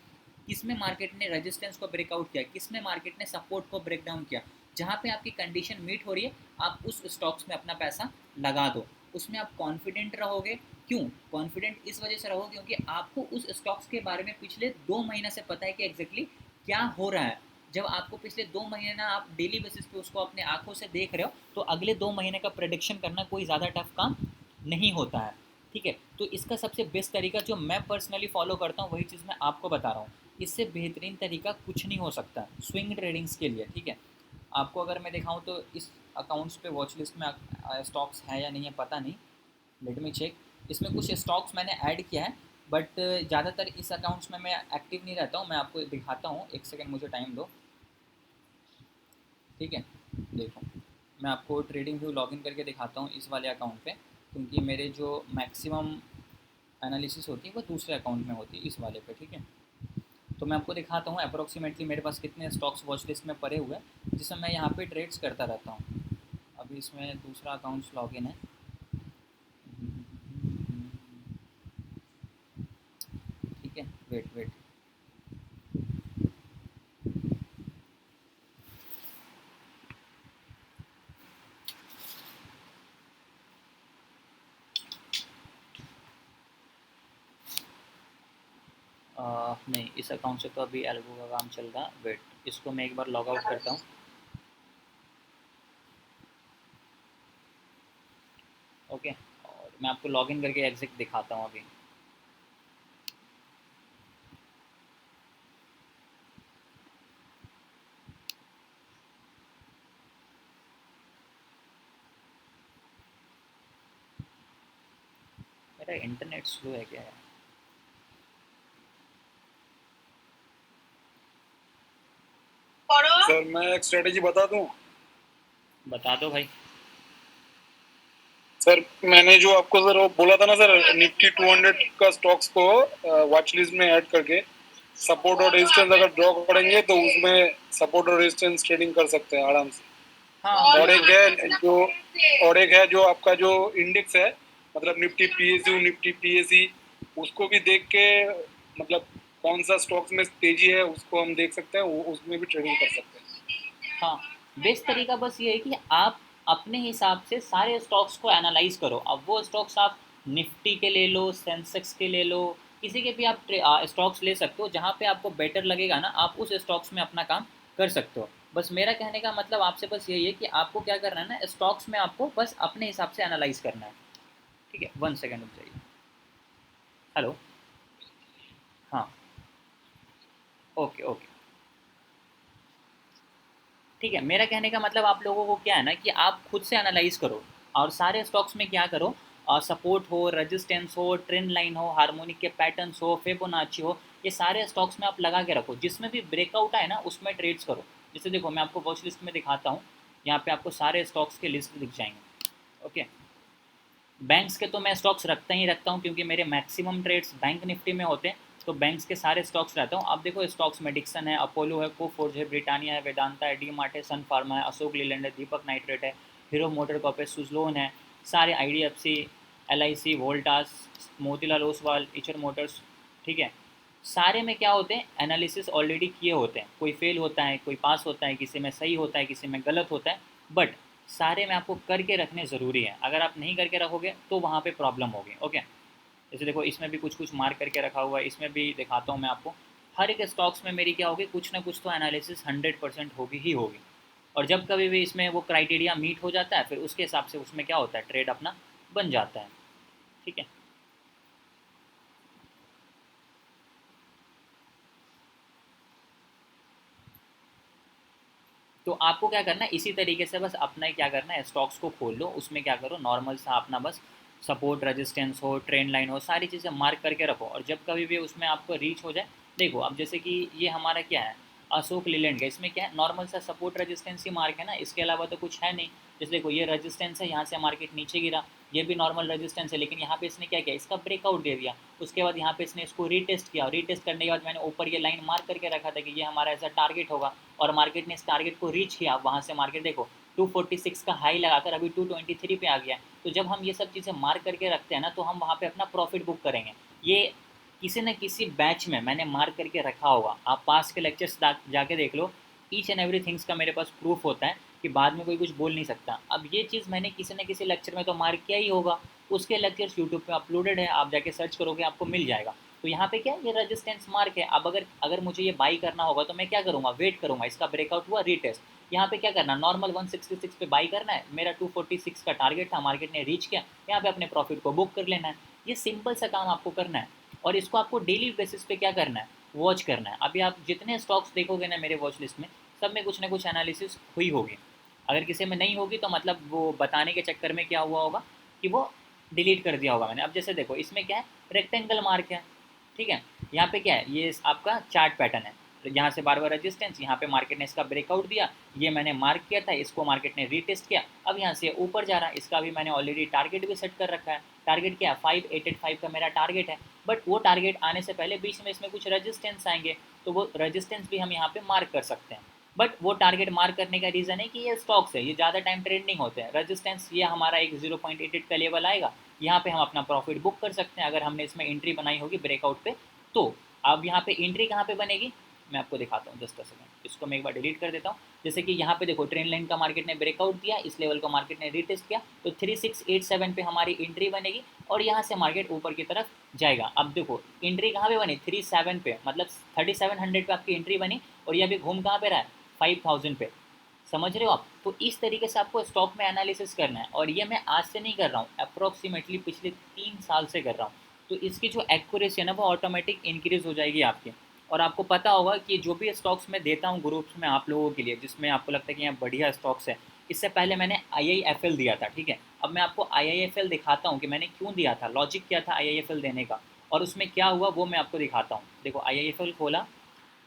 किसमें मार्केट ने रेजिस्टेंस को ब्रेकआउट किया, किसमें मार्केट ने सपोर्ट को ब्रेक डाउन किया। जहाँ पे आपकी कंडीशन मीट हो रही है, आप उस स्टॉक्स में अपना पैसा लगा दो। उसमें आप कॉन्फिडेंट रहोगे। क्यों कॉन्फिडेंट? इस वजह से रहो क्योंकि आपको उस स्टॉक्स के बारे में पिछले 2 महीने से पता है कि एग्जैक्टली क्या हो रहा है। जब आपको पिछले 2 महीने ना आप डेली बेसिस पे उसको अपने आंखों से देख रहे हो, तो अगले 2 महीने का प्रेडिक्शन करना कोई ज़्यादा टफ काम नहीं होता है। ठीक है, तो इसका सबसे बेस्ट तरीका जो मैं पर्सनली फॉलो करता हूँ, वही चीज़ मैं आपको बता रहा हूँ। इससे बेहतरीन तरीका कुछ नहीं हो सकता स्विंग ट्रेडिंग्स के लिए। ठीक है, आपको अगर मैं दिखाऊँ तो इस अकाउंट्स पे वॉच लिस्ट में स्टॉक्स है या नहीं है पता नहीं, लेट मी चेक। इसमें कुछ स्टॉक्स मैंने ऐड किया है, बट ज़्यादातर इस अकाउंट्स में मैं एक्टिव नहीं रहता हूँ। मैं आपको दिखाता हूँ, एक सेकेंड मुझे टाइम दो। ठीक है, देखो मैं आपको ट्रेडिंग व्यू लॉगिन करके दिखाता हूँ इस वाले अकाउंट पे, क्योंकि मेरे जो मैक्सिमम एनालिसिस होती है वो दूसरे अकाउंट में होती है, इस वाले पे। ठीक है, तो मैं आपको दिखाता हूँ अप्रोक्सीमेटली मेरे पास कितने स्टॉक्स वॉच लिस्ट में पड़े हुए हैं, जिसमें मैं यहाँ पे ट्रेड्स करता रहता हूँ। अभी इसमें दूसरा अकाउंट्स लॉगिन है। ठीक है, वेट वेट। नहीं, इस अकाउंट से तो अभी एल्गो का काम चल रहा। वेट, इसको मैं एक बार लॉग आउट करता हूँ। ओके, और मैं आपको लॉगिन करके एग्जिट दिखाता हूँ अभी। मेरा इंटरनेट स्लो है क्या यार? सर मैं एक स्ट्रेटेजी बता दूं। बता दो भाई। सर मैंने जो आपको सर वो बोला था ना सर, निफ्टी 200 का स्टॉक्स को वॉच लिस्ट में ऐड करके सपोर्ट और रेजिस्टेंस अगर ड्रॉ करेंगे तो उसमें सपोर्ट और रेजिस्टेंस ट्रेडिंग कर सकते हैं आराम से। हाँ, और एक है जो आपका जो इंडेक्स है मतलब निफ्टी पीएसयू, निफ्टी पीएसई, उसको भी देख के मतलब कौन सा स्टॉक्स में तेजी है उसको हम देख सकते हैं, उसमें भी ट्रेडिंग कर सकते हैं। हाँ, बेस्ट तरीका बस ये है कि आप अपने हिसाब से सारे स्टॉक्स को एनालाइज करो। अब वो स्टॉक्स आप निफ्टी के ले लो, सेंसेक्स के ले लो, किसी के भी आप स्टॉक्स ले सकते हो, जहाँ पे आपको बेटर लगेगा ना आप उस स्टॉक्स में अपना काम कर सकते हो। बस मेरा कहने का मतलब आपसे बस यही है कि आपको क्या करना है ना, स्टॉक्स में आपको बस अपने हिसाब से एनालाइज करना है। ठीक है, 1 सेकेंड रुक जाइए। हेलो। हाँ। Okay okay. ठीक है, मेरा कहने का मतलब आप लोगों को क्या है ना कि आप खुद से एनालाइज करो और सारे स्टॉक्स में क्या करो, सपोर्ट हो, रेजिस्टेंस हो, ट्रेंड लाइन हो, हार्मोनिक के पैटर्न्स हो, फिबोनाची हो, ये सारे स्टॉक्स में आप लगा के रखो। जिसमें भी ब्रेकआउट आए ना उसमें ट्रेड्स करो। जैसे देखो मैं आपको वॉच लिस्ट में दिखाता हूँ, यहाँ पे आपको सारे स्टॉक्स के लिस्ट दिख जाएंगे। ओके। बैंक्स के तो मैं स्टॉक्स रखता ही रखता हूँ क्योंकि मेरे मैक्सिमम ट्रेड्स बैंक निफ्टी में होते हैं, तो बैंक्स के सारे स्टॉक्स रहता हूँ। आप देखो स्टॉक्स में डिक्सन है, अपोलो है, कोफोर्ज है, ब्रिटानिया है, वेदांता है, डी मार्ट है, सन फार्मा है, अशोक लीलैंड है, दीपक नाइट्रेट है, हीरो मोटर कॉप है, सुजलोन है, सारे IDFC, LIC, Voltas, Motilal Oswal, Eicher Motors. ठीक है, सारे में क्या होते हैं, एनालिसिस ऑलरेडी किए होते हैं। कोई फेल होता है, कोई पास होता है, किसी में सही होता है, किसी में गलत होता है, बट सारे में आपको करके रखने ज़रूरी है। अगर आप नहीं करके रखोगे तो वहाँ पे प्रॉब्लम होगी। ओके। जैसे देखो इसमें भी कुछ कुछ मार्क करके रखा हुआ है, इसमें भी दिखाता हूँ मैं आपको। हर एक स्टॉक्स में मेरी क्या होगी, कुछ ना कुछ तो एनालिसिस 100% होगी ही होगी। और जब कभी भी इसमें वो क्राइटेरिया मीट हो जाता है फिर उसके हिसाब से उसमें क्या होता है, ट्रेड अपना बन जाता है। ठीक है। तो आपको क्या करना है, इसी तरीके से बस अपना ही क्या करना है, स्टॉक्स को खोल लो, उसमें क्या करो, नॉर्मल सा अपना बस सपोर्ट, रेजिस्टेंस हो, ट्रेंड लाइन हो, सारी चीज़ें मार्क करके रखो। और जब कभी भी उसमें आपको रीच हो जाए, देखो अब जैसे कि ये हमारा क्या है, अशोक लीलैंड का, इसमें क्या है, नॉर्मल सा सपोर्ट रेजिस्टेंस ही मार्क है ना, इसके अलावा तो कुछ है नहीं। जैसे देखो ये रेजिस्टेंस है, यहाँ से मार्केट नीचे गिरा, ये भी नॉर्मल रेजिस्टेंस है, लेकिन यहाँ पे इसने क्या किया, इसका ब्रेकआउट दे दिया। उसके बाद यहाँ पे इसने इसको रीटेस्ट किया, और रीटेस्ट करने के बाद मैंने ऊपर ये लाइन मार्क करके रखा था कि ये हमारा ऐसा टारगेट होगा, और मार्केट ने इस टारगेट को रीच किया। वहाँ से मार्केट देखो 246 का हाई लगाकर अभी 223 पे आ गया है। तो जब हम ये सब चीज़ें मार्क करके रखते हैं ना तो हम वहाँ पे अपना प्रॉफिट बुक करेंगे। ये किसी न किसी बैच में मैंने मार्क करके रखा होगा, आप पास के लेक्चर्स जाके देख लो, ईच एंड एवरी थिंग्स का मेरे पास प्रूफ होता है कि बाद में कोई कुछ बोल नहीं सकता। अब ये चीज़ मैंने किसी न किसी लेक्चर में तो मार्क किया ही होगा, उसके लेक्चर्स यूट्यूब पे अपलोडेड है, आप जाके सर्च करोगे आपको मिल जाएगा। तो यहाँ पे क्या, ये रेजिस्टेंस मार्क है। अब अगर अगर मुझे ये बाई करना होगा तो मैं क्या करूँगा, वेट करूँगा, इसका ब्रेकआउट हुआ, रीटेस्ट। यहाँ पे क्या करना, नॉर्मल 166 पे बाई करना है, मेरा 246 का टारगेट था, मार्केट ने रीच किया, यहाँ पे अपने प्रॉफिट को बुक कर लेना है। ये सिंपल सा काम आपको करना है, और इसको आपको डेली बेसिस पे क्या करना है, वॉच करना है। अभी आप जितने स्टॉक्स देखोगे ना मेरे वॉच लिस्ट में, सब में कुछ ना कुछ एनालिसिस हुई होगी। अगर किसी में नहीं होगी तो मतलब वो बताने के चक्कर में क्या हुआ होगा कि वो डिलीट कर दिया होगा मैंने। अब जैसे देखो इसमें क्या है, रेक्टेंगल मार्क है। ठीक है, यहाँ पे क्या है, ये आपका चार्ट पैटर्न है, तो यहाँ से बार बार रेजिस्टेंस, यहाँ पे मार्केट ने इसका ब्रेकआउट दिया, ये मैंने मार्क किया था, इसको मार्केट ने रीटेस्ट किया, अब यहाँ से ऊपर जा रहा है, इसका भी मैंने ऑलरेडी टारगेट भी सेट कर रखा है। टारगेट क्या है, 5885 का मेरा टारगेट है। बट वो टारगेट आने से पहले बीच में इसमें कुछ रेजिस्टेंस आएंगे, तो वो रेजिस्टेंस भी हम यहाँ पे मार्क कर सकते हैं। बट वो टारगेट मार्क करने का रीज़न है कि ये स्टॉक्स है, ये ज़्यादा टाइम ट्रेंडिंग होते हैं। रेजिस्टेंस ये हमारा एक 0.88 का लेवल आएगा, यहाँ पे हम अपना प्रॉफिट बुक कर सकते हैं अगर हमने इसमें एंट्री बनाई होगी ब्रेकआउट पे। तो अब यहाँ पे एंट्री कहाँ पे बनेगी, मैं आपको दिखाता हूँ, जस्ट अ सेकंड, इसको मैं एक बार डिलीट कर देता हूँ। जैसे कि यहाँ पे देखो ट्रेंड लाइन का मार्केट ने ब्रेकआउट दिया, इस लेवल को मार्केट ने रीटेस्ट किया, तो 3687 पे हमारी एंट्री बनेगी, और यहाँ से मार्केट ऊपर की तरफ जाएगा। अब देखो एंट्री कहाँ पे बनी, 37 पे, मतलब 3700 पे आपकी एंट्री बनी, और ये अभी घूम कहाँ पे रहा है, 5000 पे। समझ रहे हो आप? तो इस तरीके से आपको स्टॉक में एनालिसिस करना है, और ये मैं आज से नहीं कर रहा हूँ, अप्रॉक्सीमेटली पिछले 3 साल से कर रहा हूँ। तो इसकी जो एक्यूरेसी है ना वो ऑटोमेटिक इंक्रीज़ हो जाएगी आपकी। और आपको पता होगा कि जो भी स्टॉक्स मैं देता हूँ ग्रुप्स में आप लोगों के लिए, जिसमें आपको लगता है कि यहाँ बढ़िया स्टॉक्स है, इससे पहले मैंने IIFL दिया था। ठीक है, अब मैं आपको IIFL दिखाता हूँ कि मैंने क्यों दिया था, लॉजिक क्या था IIFL देने का, और उसमें क्या हुआ वो मैं आपको दिखाता हूँ। देखो IIFL खोला,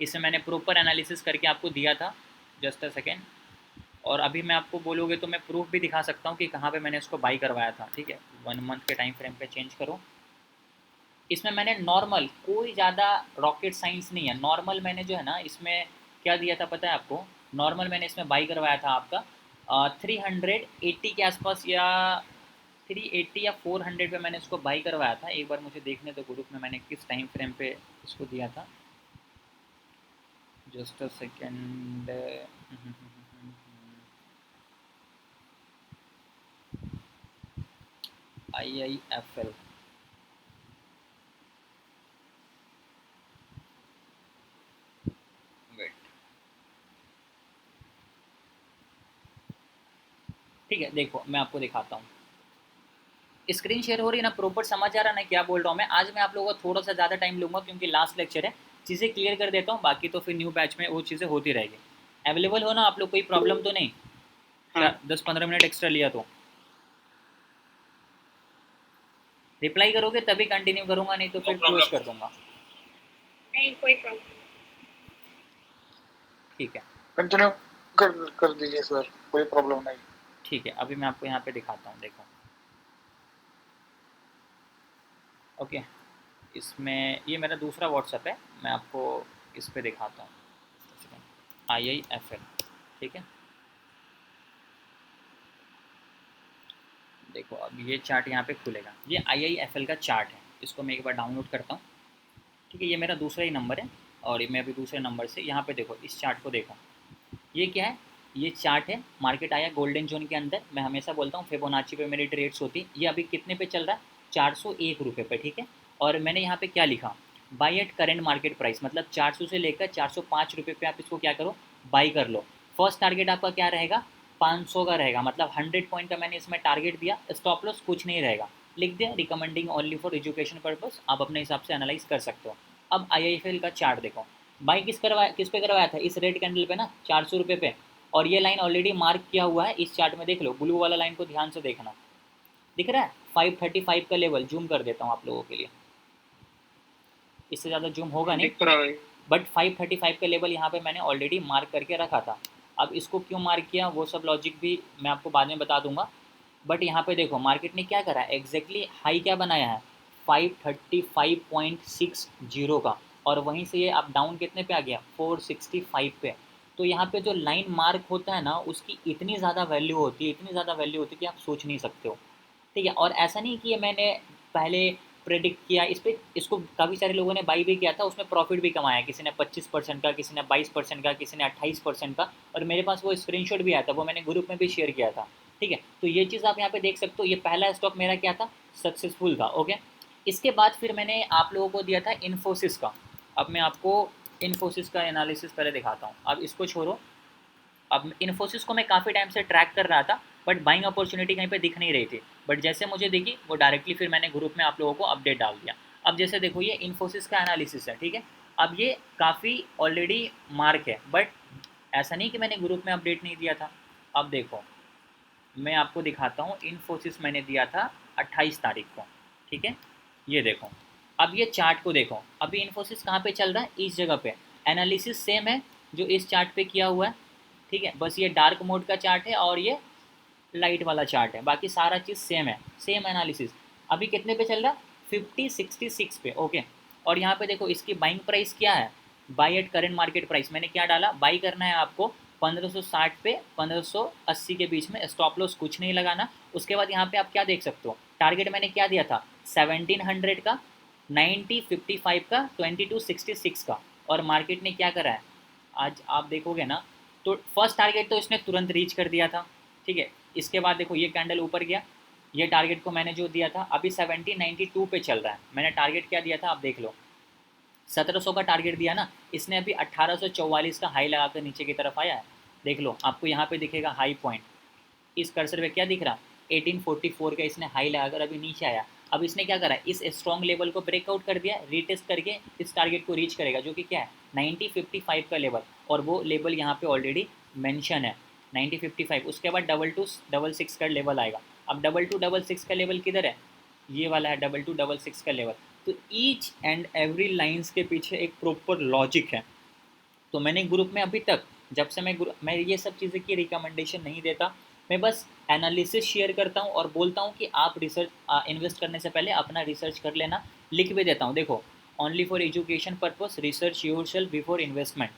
इसमें मैंने प्रॉपर एनालिसिस करके आपको दिया था, जस्ट अ सेकेंड। और अभी मैं आपको बोलोगे तो मैं प्रूफ भी दिखा सकता हूँ कि कहाँ पे मैंने इसको बाई करवाया था। ठीक है, 1 मंथ के टाइम फ्रेम पे चेंज करो। इसमें मैंने नॉर्मल, कोई ज़्यादा रॉकेट साइंस नहीं है, नॉर्मल मैंने जो है ना इसमें क्या दिया था पता है आपको, नॉर्मल मैंने इसमें बाई करवाया था आपका 380 के आसपास, या 380 या 400 पे मैंने इसको बाई करवाया था। एक बार मुझे देखने दो ग्रुप में मैंने किस टाइम फ्रेम पे इसको दिया था। Just a second. IIFL, wait, ठीक है, देखो मैं आपको दिखाता हूँ। स्क्रीन शेयर हो रही है ना, प्रॉपर समझ आ रहा है ना क्या बोल रहा हूँ मैं। आज मैं आप लोगों का थोड़ा सा ज़्यादा टाइम लूँगा क्योंकि लास्ट लेक्चर है, चीज़ें क्लियर कर देता हूँ, बाकी तो फिर न्यू बैच में वो चीज़ें होती रहेगी। अवेलेबल हो ना आप लोग, कोई प्रॉब्लम तो नहीं? 10-15 मिनट एक्स्ट्रा लिया तो रिप्लाई करोगे तभी कंटिन्यू करूँगा, नहीं तो फिर क्लोज कर दूँगा। नहीं कोई प्रॉब्लम। ठीक है, कंटिन्यू कर दीजिए सर, कोई प्रॉब्लम नहीं। ठीक है, अभी मैं आपको यहाँ पे दिखाता हूँ, देखो। ओके, इसमें ये मेरा दूसरा व्हाट्सअप है, मैं आपको इस पे दिखाता हूँ। IIFL, ठीक है, देखो अब ये चार्ट यहाँ पे खुलेगा। ये IIFL का चार्ट है, इसको मैं एक बार डाउनलोड करता हूँ। ठीक है, ये मेरा दूसरा ही नंबर है और ये मैं अभी दूसरे नंबर से यहाँ पे देखो, इस चार्ट को देखो। ये क्या है? ये चार्ट है, मार्केट आया गोल्डन जोन के अंदर। मैं हमेशा बोलता हूँ फिबोनाची पे मेरी ट्रेड्स होती है। ये अभी कितने पे चल रहा है? 401 रुपये पे, ठीक है। और मैंने यहाँ पे क्या लिखा? Buy at current market price, मतलब 400 से लेकर 405 रुपये पे आप इसको क्या करो, बाई कर लो। फर्स्ट टारगेट आपका क्या रहेगा? 500 का रहेगा, मतलब 100 पॉइंट का मैंने इसमें टारगेट दिया। स्टॉप लॉस कुछ नहीं रहेगा, लिख दिया recommending only for education purpose, आप अपने हिसाब से एनालाइज कर सकते हो। अब IIFL का चार्ट देखो, बाई किस पे करवाया था? इस रेड कैंडल पे ना, 400 रुपये पे। और ये लाइन ऑलरेडी मार्क किया हुआ है इस चार्ट में, देख लो, ब्लू वाला लाइन को ध्यान से देखना, दिख रहा है 535 का लेवल। जूम कर देता हूँ आप लोगों के लिए, इससे ज़्यादा जूम होगा नहीं, दिख रहा है। बट 535 का लेवल यहाँ पे मैंने ऑलरेडी मार्क करके रखा था। अब इसको क्यों मार्क किया वो सब लॉजिक भी मैं आपको बाद में बता दूंगा। बट यहाँ पे देखो मार्केट ने क्या करा है, एग्जैक्टली हाई क्या बनाया है? 535.60 का, और वहीं से ये आप डाउन कितने पे आ गया? 465 पे। तो यहाँ पे जो लाइन मार्क होता है ना, उसकी इतनी ज़्यादा वैल्यू होती है, इतनी ज़्यादा वैल्यू होती है कि आप सोच नहीं सकते हो। ठीक है, और ऐसा नहीं कि ये मैंने पहले प्रेडिक्ट किया, इस पर इसको काफ़ी सारे लोगों ने बाई भी किया था, उसमें प्रॉफिट भी कमाया। किसी ने 25% का, किसी ने 22% का, किसी ने 28% का, और मेरे पास वो स्क्रीनशॉट भी आया था, वो मैंने ग्रुप में भी शेयर किया था। ठीक है, तो ये चीज़ आप यहाँ पे देख सकते हो। ये पहला स्टॉक मेरा क्या था? सक्सेसफुल था। ओके, इसके बाद फिर मैंने आप लोगों को दिया था इन्फोसिस का। अब मैं आपको इन्फोसिस का एनालिसिस पहले दिखाता हूँ, अब इसको छोड़ो। अब इन्फोसिस को मैं काफ़ी टाइम से ट्रैक कर रहा था, बट बाइंग अपॉर्चुनिटी कहीं पे दिख नहीं रही थी। बट जैसे मुझे दिखी, वो डायरेक्टली फिर मैंने ग्रुप में आप लोगों को अपडेट डाल दिया। अब जैसे देखो, ये इन्फोसिस का एनालिसिस है, ठीक है। अब ये काफ़ी ऑलरेडी मार्क है, बट ऐसा नहीं कि मैंने ग्रुप में अपडेट नहीं दिया था। अब देखो, मैं आपको दिखाता हूँ, इन्फोसिस मैंने दिया था 28 तारीख को, ठीक है। ये देखो, अब ये चार्ट को देखो, अभी इन्फोसिस कहाँ पे चल रहा है? इस जगह पे। एनालिसिस सेम है जो इस चार्ट पे किया हुआ है, ठीक है, बस ये डार्क मोड का चार्ट है और ये लाइट वाला चार्ट है, बाकी सारा चीज़ सेम है, सेम एनालिसिस। अभी कितने पे चल रहा है? 5066 पे, ओके। और यहाँ पे देखो, इसकी बाइंग प्राइस क्या है? Buy at current market price मैंने क्या डाला? बाई करना है आपको 1560 पे 1580 के बीच में, स्टॉप लॉस कुछ नहीं लगाना। उसके बाद यहाँ पे आप क्या देख सकते हो, टारगेट मैंने क्या दिया था? 1700 का, 9055 का, 2266 का। और मार्केट ने क्या करा है आज आप देखोगे ना, तो फर्स्ट टारगेट तो इसने तुरंत रीच कर दिया था, ठीक है। इसके बाद देखो, ये कैंडल ऊपर गया, ये टारगेट को मैंने जो दिया था, अभी 1792 पे चल रहा है। मैंने टारगेट क्या दिया था आप देख लो, 1700 का टारगेट दिया ना, इसने अभी 1844 का हाई लगाकर नीचे की तरफ आया है। देख लो, आपको यहाँ पे दिखेगा हाई पॉइंट, इस कर्सर पे क्या दिख रहा? 1844 का इसने हाई लगाकर अभी नीचे आया। अब इसने क्या करा? इस स्ट्रॉन्ग लेवल को ब्रेकआउट कर दिया, रीटेस्ट करके इस टारगेट को रीच करेगा, जो कि क्या है? 9055 का लेवल, और वो लेवल यहाँ पे ऑलरेडी मेंशन है, 9055। उसके बाद 2266 का लेवल आएगा। अब 2266 का लेवल किधर है? ये वाला है 2266 का लेवल। तो ईच एंड एवरी लाइन्स के पीछे एक प्रॉपर लॉजिक है। तो मैंने ग्रुप में अभी तक, जब से मैं ये सब चीज़ें की रिकमेंडेशन नहीं देता, मैं बस एनालिसिस शेयर करता हूँ और बोलता हूँ कि आप रिसर्च इन्वेस्ट करने से पहले अपना रिसर्च कर लेना। लिख भी देता हूँ, देखो, only for education purpose, research yourself before investment.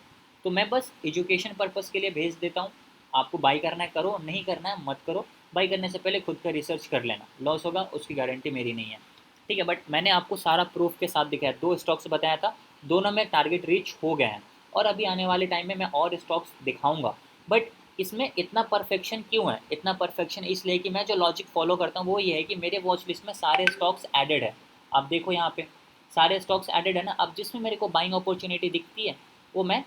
तो मैं बस एजुकेशन पर्पस के लिए भेज देता हूँ। आपको बाई करना है करो, नहीं करना है मत करो। बाई करने से पहले खुद का रिसर्च कर लेना, लॉस होगा उसकी गारंटी मेरी नहीं है, ठीक है। बट मैंने आपको सारा प्रूफ के साथ दिखाया, 2 स्टॉक्स बताया था, दोनों में टारगेट रीच हो गए हैं और अभी आने वाले टाइम में मैं और स्टॉक्स दिखाऊंगा। बट इसमें इतना परफेक्शन क्यों है? इतना परफेक्शन इसलिए कि मैं जो लॉजिक फॉलो करता हूँ वो ये है कि मेरे वॉच लिस्ट में सारे स्टॉक्स एडेड है। आप देखो यहाँ पे सारे स्टॉक्स एडेड है ना। अब जिसमें मेरे को बाइंग अपॉर्चुनिटी दिखती है वो मैं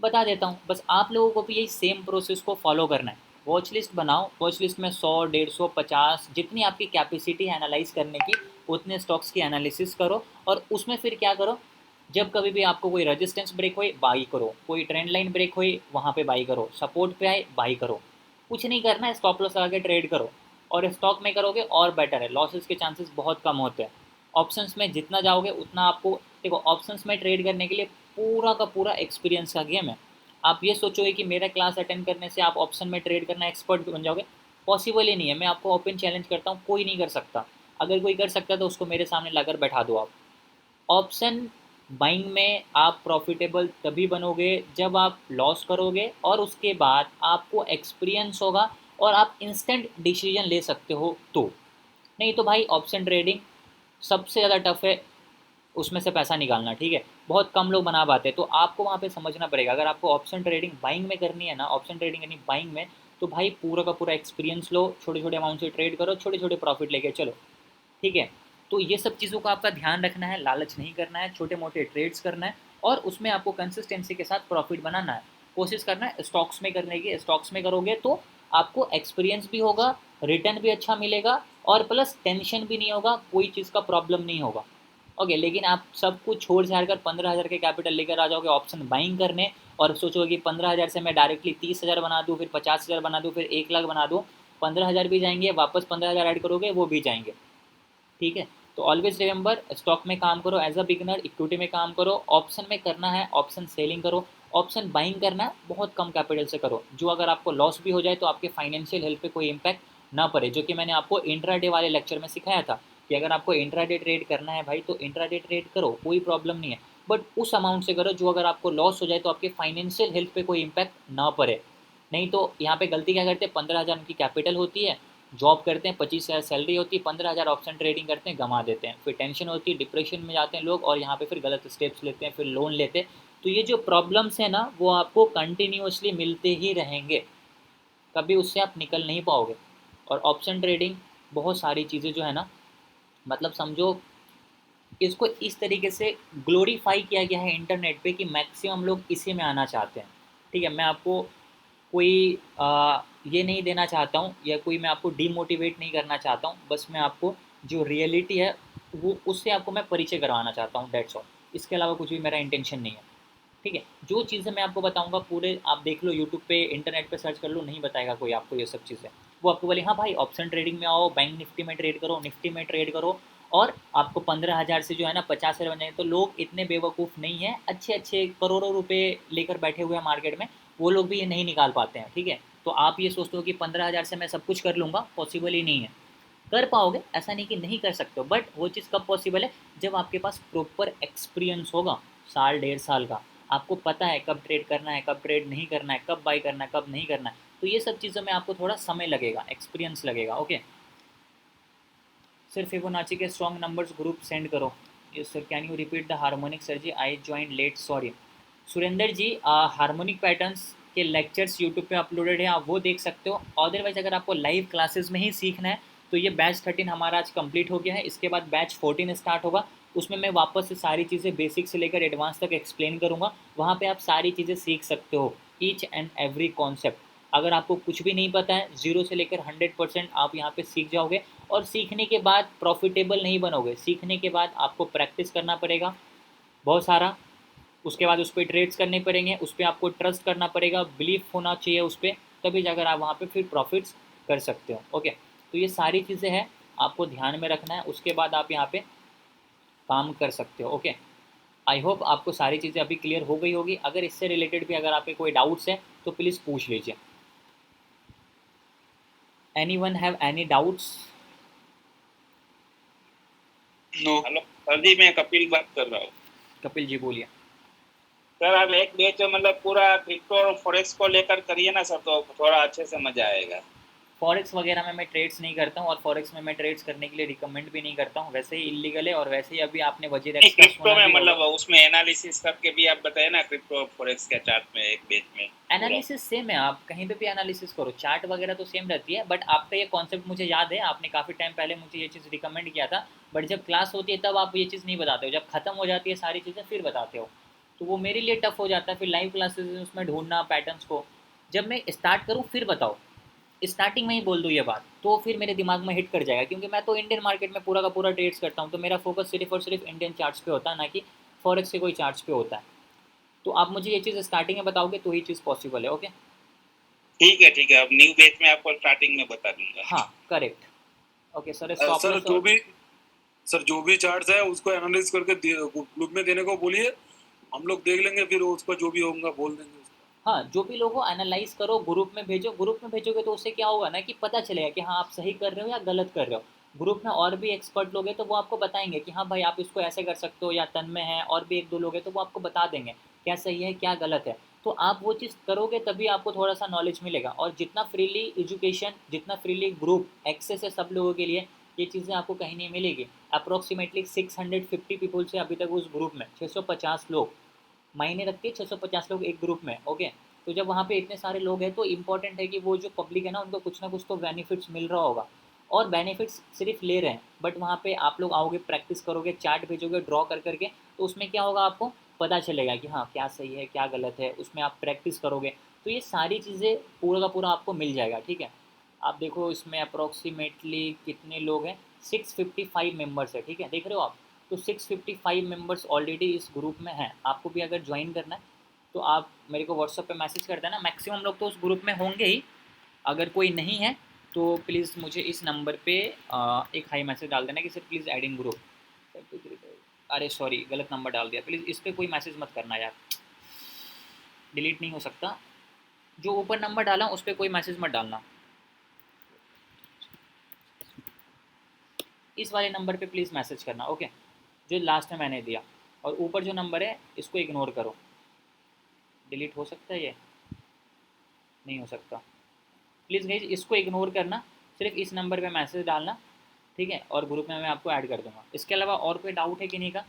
बता देता हूँ। बस आप लोगों को भी यही सेम प्रोसेस को फॉलो करना है। वॉच लिस्ट बनाओ, वॉच लिस्ट में 100, 150, 50 जितनी आपकी कैपेसिटी है एनालाइज करने की, उतने स्टॉक्स की एनालिसिस करो और उसमें फिर क्या करो, जब कभी भी आपको कोई रेजिस्टेंस ब्रेक हो बाई करो, कोई ट्रेंड लाइन ब्रेक हो वहाँ पे बाई करो, सपोर्ट पे आए बाई करो। कुछ नहीं करना है, स्टॉप लॉस लगा के ट्रेड करो और स्टॉक में करोगे और बेटर है, लॉसेस के चांसेस बहुत कम होते हैं। ऑप्शंस में जितना जाओगे उतना आपको, देखो ऑप्शंस में ट्रेड करने के लिए पूरा का पूरा एक्सपीरियंस का गेम है। आप ये सोचोगे कि मेरा क्लास अटेंड करने से आप ऑप्शन में ट्रेड करना एक्सपर्ट बन जाओगे, पॉसिबल ही नहीं है। मैं आपको ओपन चैलेंज करता हूँ, कोई नहीं कर सकता। अगर कोई कर सकता है तो उसको मेरे सामने लाकर बैठा दो आप। ऑप्शन बाइंग में आप प्रॉफिटेबल तभी बनोगे जब आप लॉस करोगे और उसके बाद आपको एक्सपीरियंस होगा और आप इंस्टेंट डिसीजन ले सकते हो तो। नहीं तो भाई ऑप्शन ट्रेडिंग सबसे ज़्यादा टफ है, उसमें से पैसा निकालना, ठीक है। बहुत कम लोग बना पाते हैं, तो आपको वहाँ पे समझना पड़ेगा। अगर आपको ऑप्शन ट्रेडिंग बाइंग में करनी है ना, ऑप्शन ट्रेडिंग यानी बाइंग में, तो भाई पूरा का पूरा एक्सपीरियंस लो, छोटे छोटे अमाउंट से ट्रेड करो, छोटे छोटे प्रॉफिट लेके चलो, ठीक है। तो ये सब चीज़ों का आपका ध्यान रखना है, लालच नहीं करना है, छोटे मोटे ट्रेड्स करना है और उसमें आपको कंसिस्टेंसी के साथ प्रॉफिट बनाना है। कोशिश करना है स्टॉक्स में करने की, स्टॉक्स में करोगे तो आपको एक्सपीरियंस भी होगा, रिटर्न भी अच्छा मिलेगा और प्लस टेंशन भी नहीं होगा, कोई चीज़ का प्रॉब्लम नहीं होगा। ओके, लेकिन आप सब कुछ छोड़ छाड़ कर 15,000 के कैपिटल लेकर आ जाओगे ऑप्शन बाइंग करने और सोचोगे कि 15,000 से मैं डायरेक्टली 30,000 बना दूँ, फिर 50,000 बना दूँ, फिर 1 लाख बना दूँ, 15,000 भी जाएंगे, वापस 15,000 ऐड करोगे वो भी जाएंगे, ठीक है। तो ऑलवेज रिमेंबर, स्टॉक में काम करो एज अ बिगनर, इक्विटी में काम करो, ऑप्शन में करना है ऑप्शन सेलिंग करो, ऑप्शन बाइंग करना है बहुत कम कैपिटल से करो, जो अगर आपको लॉस भी हो जाए तो आपके फाइनेंशियल हेल्थ पे कोई इम्पैक्ट ना पड़े, जो कि मैंने आपको इंट्राडे वाले लेक्चर में सिखाया था कि अगर आपको इंट्राडे ट्रेड करना है भाई तो इंट्राडे ट्रेड करो, कोई प्रॉब्लम नहीं है। बट उस अमाउंट से करो जो अगर आपको लॉस हो जाए तो आपके फाइनेंशियल हेल्थ पे कोई इम्पैक्ट ना पड़े। नहीं तो यहाँ पे गलती क्या करते हैं, 15,000 उनकी कैपिटल होती है, जॉब करते हैं, 25,000 सैलरी होती है, 15,000 ऑप्शन ट्रेडिंग करते हैं, गंवा देते हैं, फिर टेंशन होती है, डिप्रेशन में जाते हैं लोग और यहाँ पे फिर गलत स्टेप्स लेते हैं, फिर लोन लेते हैं। तो ये जो प्रॉब्लम्स है ना वो आपको कंटिन्यूसली मिलते ही रहेंगे, कभी उससे आप निकल नहीं पाओगे। और ऑप्शन ट्रेडिंग बहुत सारी चीज़ें जो है ना, मतलब समझो इसको इस तरीके से ग्लोरीफाई किया गया है इंटरनेट पे कि मैक्सिमम लोग इसी में आना चाहते हैं, ठीक है। मैं आपको कोई ये नहीं देना चाहता हूँ या कोई मैं आपको डीमोटिवेट नहीं करना चाहता हूँ, बस मैं आपको जो रियलिटी है वो उससे आपको मैं परिचय करवाना चाहता हूँ, डेट्स ऑल। इसके अलावा कुछ भी मेरा इंटेंशन नहीं है, ठीक है। जो चीज़ें मैं आपको बताऊंगा पूरे आप देख लो, यूट्यूब पे इंटरनेट पे सर्च कर लो, नहीं बताएगा कोई आपको ये सब चीज़ें। वो आपको बोले हाँ भाई ऑप्शन ट्रेडिंग में आओ, बैंक निफ्टी में ट्रेड करो, निफ्टी में ट्रेड करो और आपको 15,000 से जो है ना 50,000 बन जाएंगे। तो लोग इतने बेवकूफ़ नहीं हैं, अच्छे अच्छे करोड़ों रुपए लेकर बैठे हुए हैं मार्केट में, वो लोग भी ये नहीं निकाल पाते हैं, ठीक है। तो आप ये सोचते हो कि 15,000 से मैं सब कुछ कर लूँगा, पॉसिबल ही नहीं है। कर पाओगे, ऐसा नहीं कि नहीं कर सकते हो, बट वो चीज़ कब पॉसिबल है, जब आपके पास प्रॉपर एक्सपीरियंस होगा, साल 1.5 साल का। आपको पता है कब ट्रेड करना है, कब ट्रेड नहीं करना है, कब बाई करना है, कब नहीं करना है। तो ये सब चीज़ों में आपको थोड़ा समय लगेगा, एक्सपीरियंस लगेगा, ओके। सर फिबोनाची के स्ट्रॉन्ग नंबर्स ग्रुप सेंड करो। Yes sir, can you repeat the harmonic sir ji, I join late, sorry. Surendra ji, harmonic patterns के लेक्चर्स यूट्यूब पे अपलोडेड है, आप वो देख सकते हो। अदरवाइज अगर आपको लाइव क्लासेस में ही सीखना है तो ये बैच 13 हमारा आज कंप्लीट हो गया है, इसके बाद बैच 14 स्टार्ट होगा। उसमें मैं वापस से सारी चीज़ें बेसिक से लेकर एडवांस तक एक्सप्लेन करूँगा, वहाँ पे आप सारी चीज़ें सीख सकते हो, ईच एंड एवरी कॉन्सेप्ट। अगर आपको कुछ भी नहीं पता है, जीरो से लेकर 100% आप यहाँ पे सीख जाओगे। और सीखने के बाद प्रॉफिटेबल नहीं बनोगे, सीखने के बाद आपको प्रैक्टिस करना पड़ेगा बहुत सारा, उसके बाद उस पर ट्रेड्स करने पड़ेंगे, उस पर आपको ट्रस्ट करना पड़ेगा, बिलीफ होना चाहिए उस पर, तभी जाकर आप वहाँ पे फिर प्रॉफिट्स कर सकते हो, ओके। तो ये सारी चीज़ें हैं, आपको ध्यान में रखना है, उसके बाद आप यहाँ पे काम कर सकते हो, ओके। आई होप आपको सारी चीज़ें अभी क्लियर हो गई होगी। अगर इससे रिलेटेड भी अगर आपके कोई डाउट्स हैं तो प्लीज़ पूछ लीजिए। Anyone have any doubts? No. Hello sir ji, मैं कपिल बात कर रहा हूँ। कपिल जी बोलिए। सर आप एक बैच मतलब पूरा क्रिप्टो और फॉरेक्स को लेकर करिए ना सर, तो थोड़ा अच्छे से मजा आएगा। फॉरेक्स वगैरह में मैं ट्रेड्स नहीं करता हूँ, और फॉरेक्स में मैं ट्रेड्स करने के लिए रिकमेंड भी नहीं करता हूँ, वैसे ही इलीगल है। और वैसे ही अभी आपने वजीरेक्स का क्रिप्टो सुना में भी होगा। मतलब उसमें एनालिसिस करके भी आप बताए ना, क्रिप्टो फॉरेक्स के चार्ट में एक बेच में पूरा। एनालिसिस सेम है, आप कहीं पे भी एनालिसिस करो, चार्ट वगैरह तो सेम रहती है, बट आपका ये कॉन्सेप्ट मुझे याद है, आपने काफ़ी टाइम पहले मुझे ये चीज़ रिकमेंड किया था, बट जब क्लास होती है तब आप ये चीज़ नहीं बताते हो, जब खत्म हो जाती है सारी चीज़ें फिर बताते हो, तो वो मेरे लिए टफ हो जाता है फिर लाइव क्लासेस में उसमें ढूंढना पैटर्न्स को। जब मैं स्टार्ट करूँ फिर बताओ, स्टार्टिंग में ही बोल दूँ ये बात, तो फिर मेरे दिमाग में हिट कर जाएगा, क्योंकि मैं तो इंडियन मार्केट में पूरा का पूरा ट्रेड्स करता हूँ, तो मेरा फोकस सिर्फ और सिर्फ इंडियन चार्ट्स पे होता है, ना कि फॉरेक्स के कोई चार्ट्स पे होता है। तो आप मुझे ये चीज़ स्टार्टिंग में बताओगे तो ही चीज़ पॉसिबल है। ओके, ठीक है, अब न्यू बैच में आपको स्टार्टिंग में बता दूंगा। हाँ correct. Okay sir, stop sir loss जो और भी सर जो भी चार्ट्स है उसको एनालाइज करके ग्रुप में देने को बोलिए, हम लोग देख लेंगे, फिर उसका जो भी होगा बोल देंगे उसका। हाँ, जो भी लोगों एनालाइज करो, ग्रुप में भेजो, ग्रुप में भेजोगे तो उससे क्या होगा ना कि पता चलेगा कि हाँ आप सही कर रहे हो या गलत कर रहे हो। ग्रुप में और भी एक्सपर्ट लोग हैं तो वो आपको बताएंगे कि हाँ भाई आप इसको ऐसे कर सकते हो, या तन में है और भी एक दो लोग हैं तो वो आपको बता देंगे क्या सही है क्या गलत है। तो आप वो चीज़ करोगे तभी आपको थोड़ा सा नॉलेज मिलेगा, और जितना फ्रीली एजुकेशन, जितना फ्रीली ग्रुप एक्सेस है सब लोगों के लिए, ये चीज़ें आपको कहीं नहीं मिलेगी। अप्रॉक्सीमेटली 650 पीपल से अभी तक उस ग्रुप में 650 लोग मायने रखती है, 650 लोग एक ग्रुप में। ओके, तो जब वहाँ पे इतने सारे लोग हैं तो इम्पॉर्टेंट है कि वो जो पब्लिक है ना उनको कुछ ना कुछ तो बेनिफिट्स मिल रहा होगा, और बेनिफिट्स सिर्फ ले रहे हैं, बट वहाँ पे आप लोग आओगे, प्रैक्टिस करोगे, चार्ट भेजोगे ड्रॉ कर करके, तो उसमें क्या होगा आपको पता चलेगा कि हाँ क्या सही है क्या गलत है, उसमें आप प्रैक्टिस करोगे तो ये सारी चीज़ें पूरा का पूरा आपको मिल जाएगा। ठीक है, आप देखो इसमें अप्रॉक्सीमेटली कितने लोग हैं, 655 मेंबर्स है। ठीक है, देख रहे हो आप, तो 655 मेंबर्स ऑलरेडी इस ग्रुप में हैं। आपको भी अगर ज्वाइन करना है तो आप मेरे को व्हाट्सअप पे मैसेज कर देना, मैक्सिमम लोग तो उस ग्रुप में होंगे ही। अगर कोई नहीं है तो प्लीज़ मुझे इस नंबर पे एक हाई मैसेज डाल देना कि sir please add in group. अरे सॉरी गलत नंबर डाल दिया, प्लीज़ इस पर कोई मैसेज मत करना यार, डिलीट नहीं हो सकता। जो ऊपर नंबर डाला उस पर कोई मैसेज मत डालना, इस वाले नंबर पे प्लीज़ मैसेज करना। ओके, जो लास्ट में मैंने दिया, और ऊपर जो नंबर है इसको इग्नोर करो। डिलीट हो सकता है ये, नहीं हो सकता। प्लीज़ गाइज इसको इग्नोर करना, सिर्फ इस नंबर पे मैसेज डालना। ठीक है, और ग्रुप में मैं आपको ऐड कर दूंगा। इसके अलावा और कोई डाउट है किन्हीं का?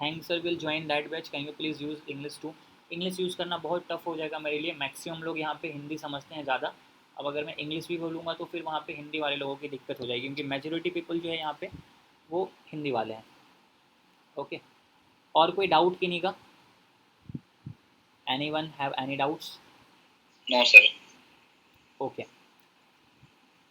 Thank sir, will join that batch, can you please use English too. English use करना बहुत टफ हो जाएगा मेरे लिए, मैक्सिमम लोग यहाँ पे हिंदी समझते हैं ज़्यादा। अब अगर मैं इंग्लिश भी बोलूँगा तो फिर वहाँ पे हिंदी वाले लोगों की दिक्कत हो जाएगी, क्योंकि मेजोरिटी पीपल जो है यहाँ पे वो हिंदी वाले हैं। ओके, और कोई डाउट किन्हीं का? Anyone have any doubts? No sir. Okay,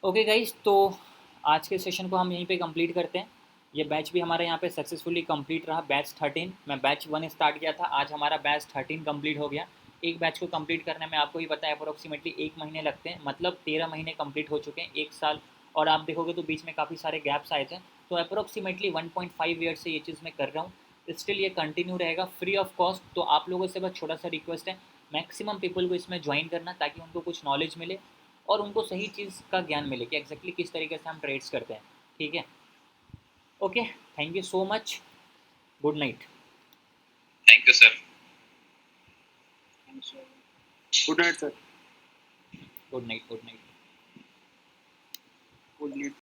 okay guys, तो आज के सेशन को हम यहीं पे कंप्लीट करते हैं। ये बैच भी हमारा यहाँ पे सक्सेसफुली कंप्लीट रहा, बैच 13। मैं बैच 1 स्टार्ट किया था, आज हमारा बैच 13 कंप्लीट हो गया। एक बैच को कंप्लीट करने में आपको ही पता है अप्रोक्सीमेटली 1 महीने लगते हैं, मतलब 13 महीने कंप्लीट हो चुके हैं, 1 साल। और आप देखोगे तो बीच में काफ़ी सारे गैप्स आए थे, तो अप्रोक्सीमेटली 1.5 ईयर से ये चीज़ मैं कर रहा हूँ। स्टिल ये कंटिन्यू रहेगा फ्री ऑफ कॉस्ट। तो आप लोगों से बस छोटा सा रिक्वेस्ट है, मैक्सिमम पीपल को इसमें ज्वाइन करना, ताकि उनको कुछ नॉलेज मिले और उनको सही चीज़ का ज्ञान मिले कि एग्जैक्टली किस तरीके से हम ट्रेड्स करते हैं। ठीक है, okay, thank you so much, good night. Thank you sir. Thank you. Good night sir. Good night, good night. Good night.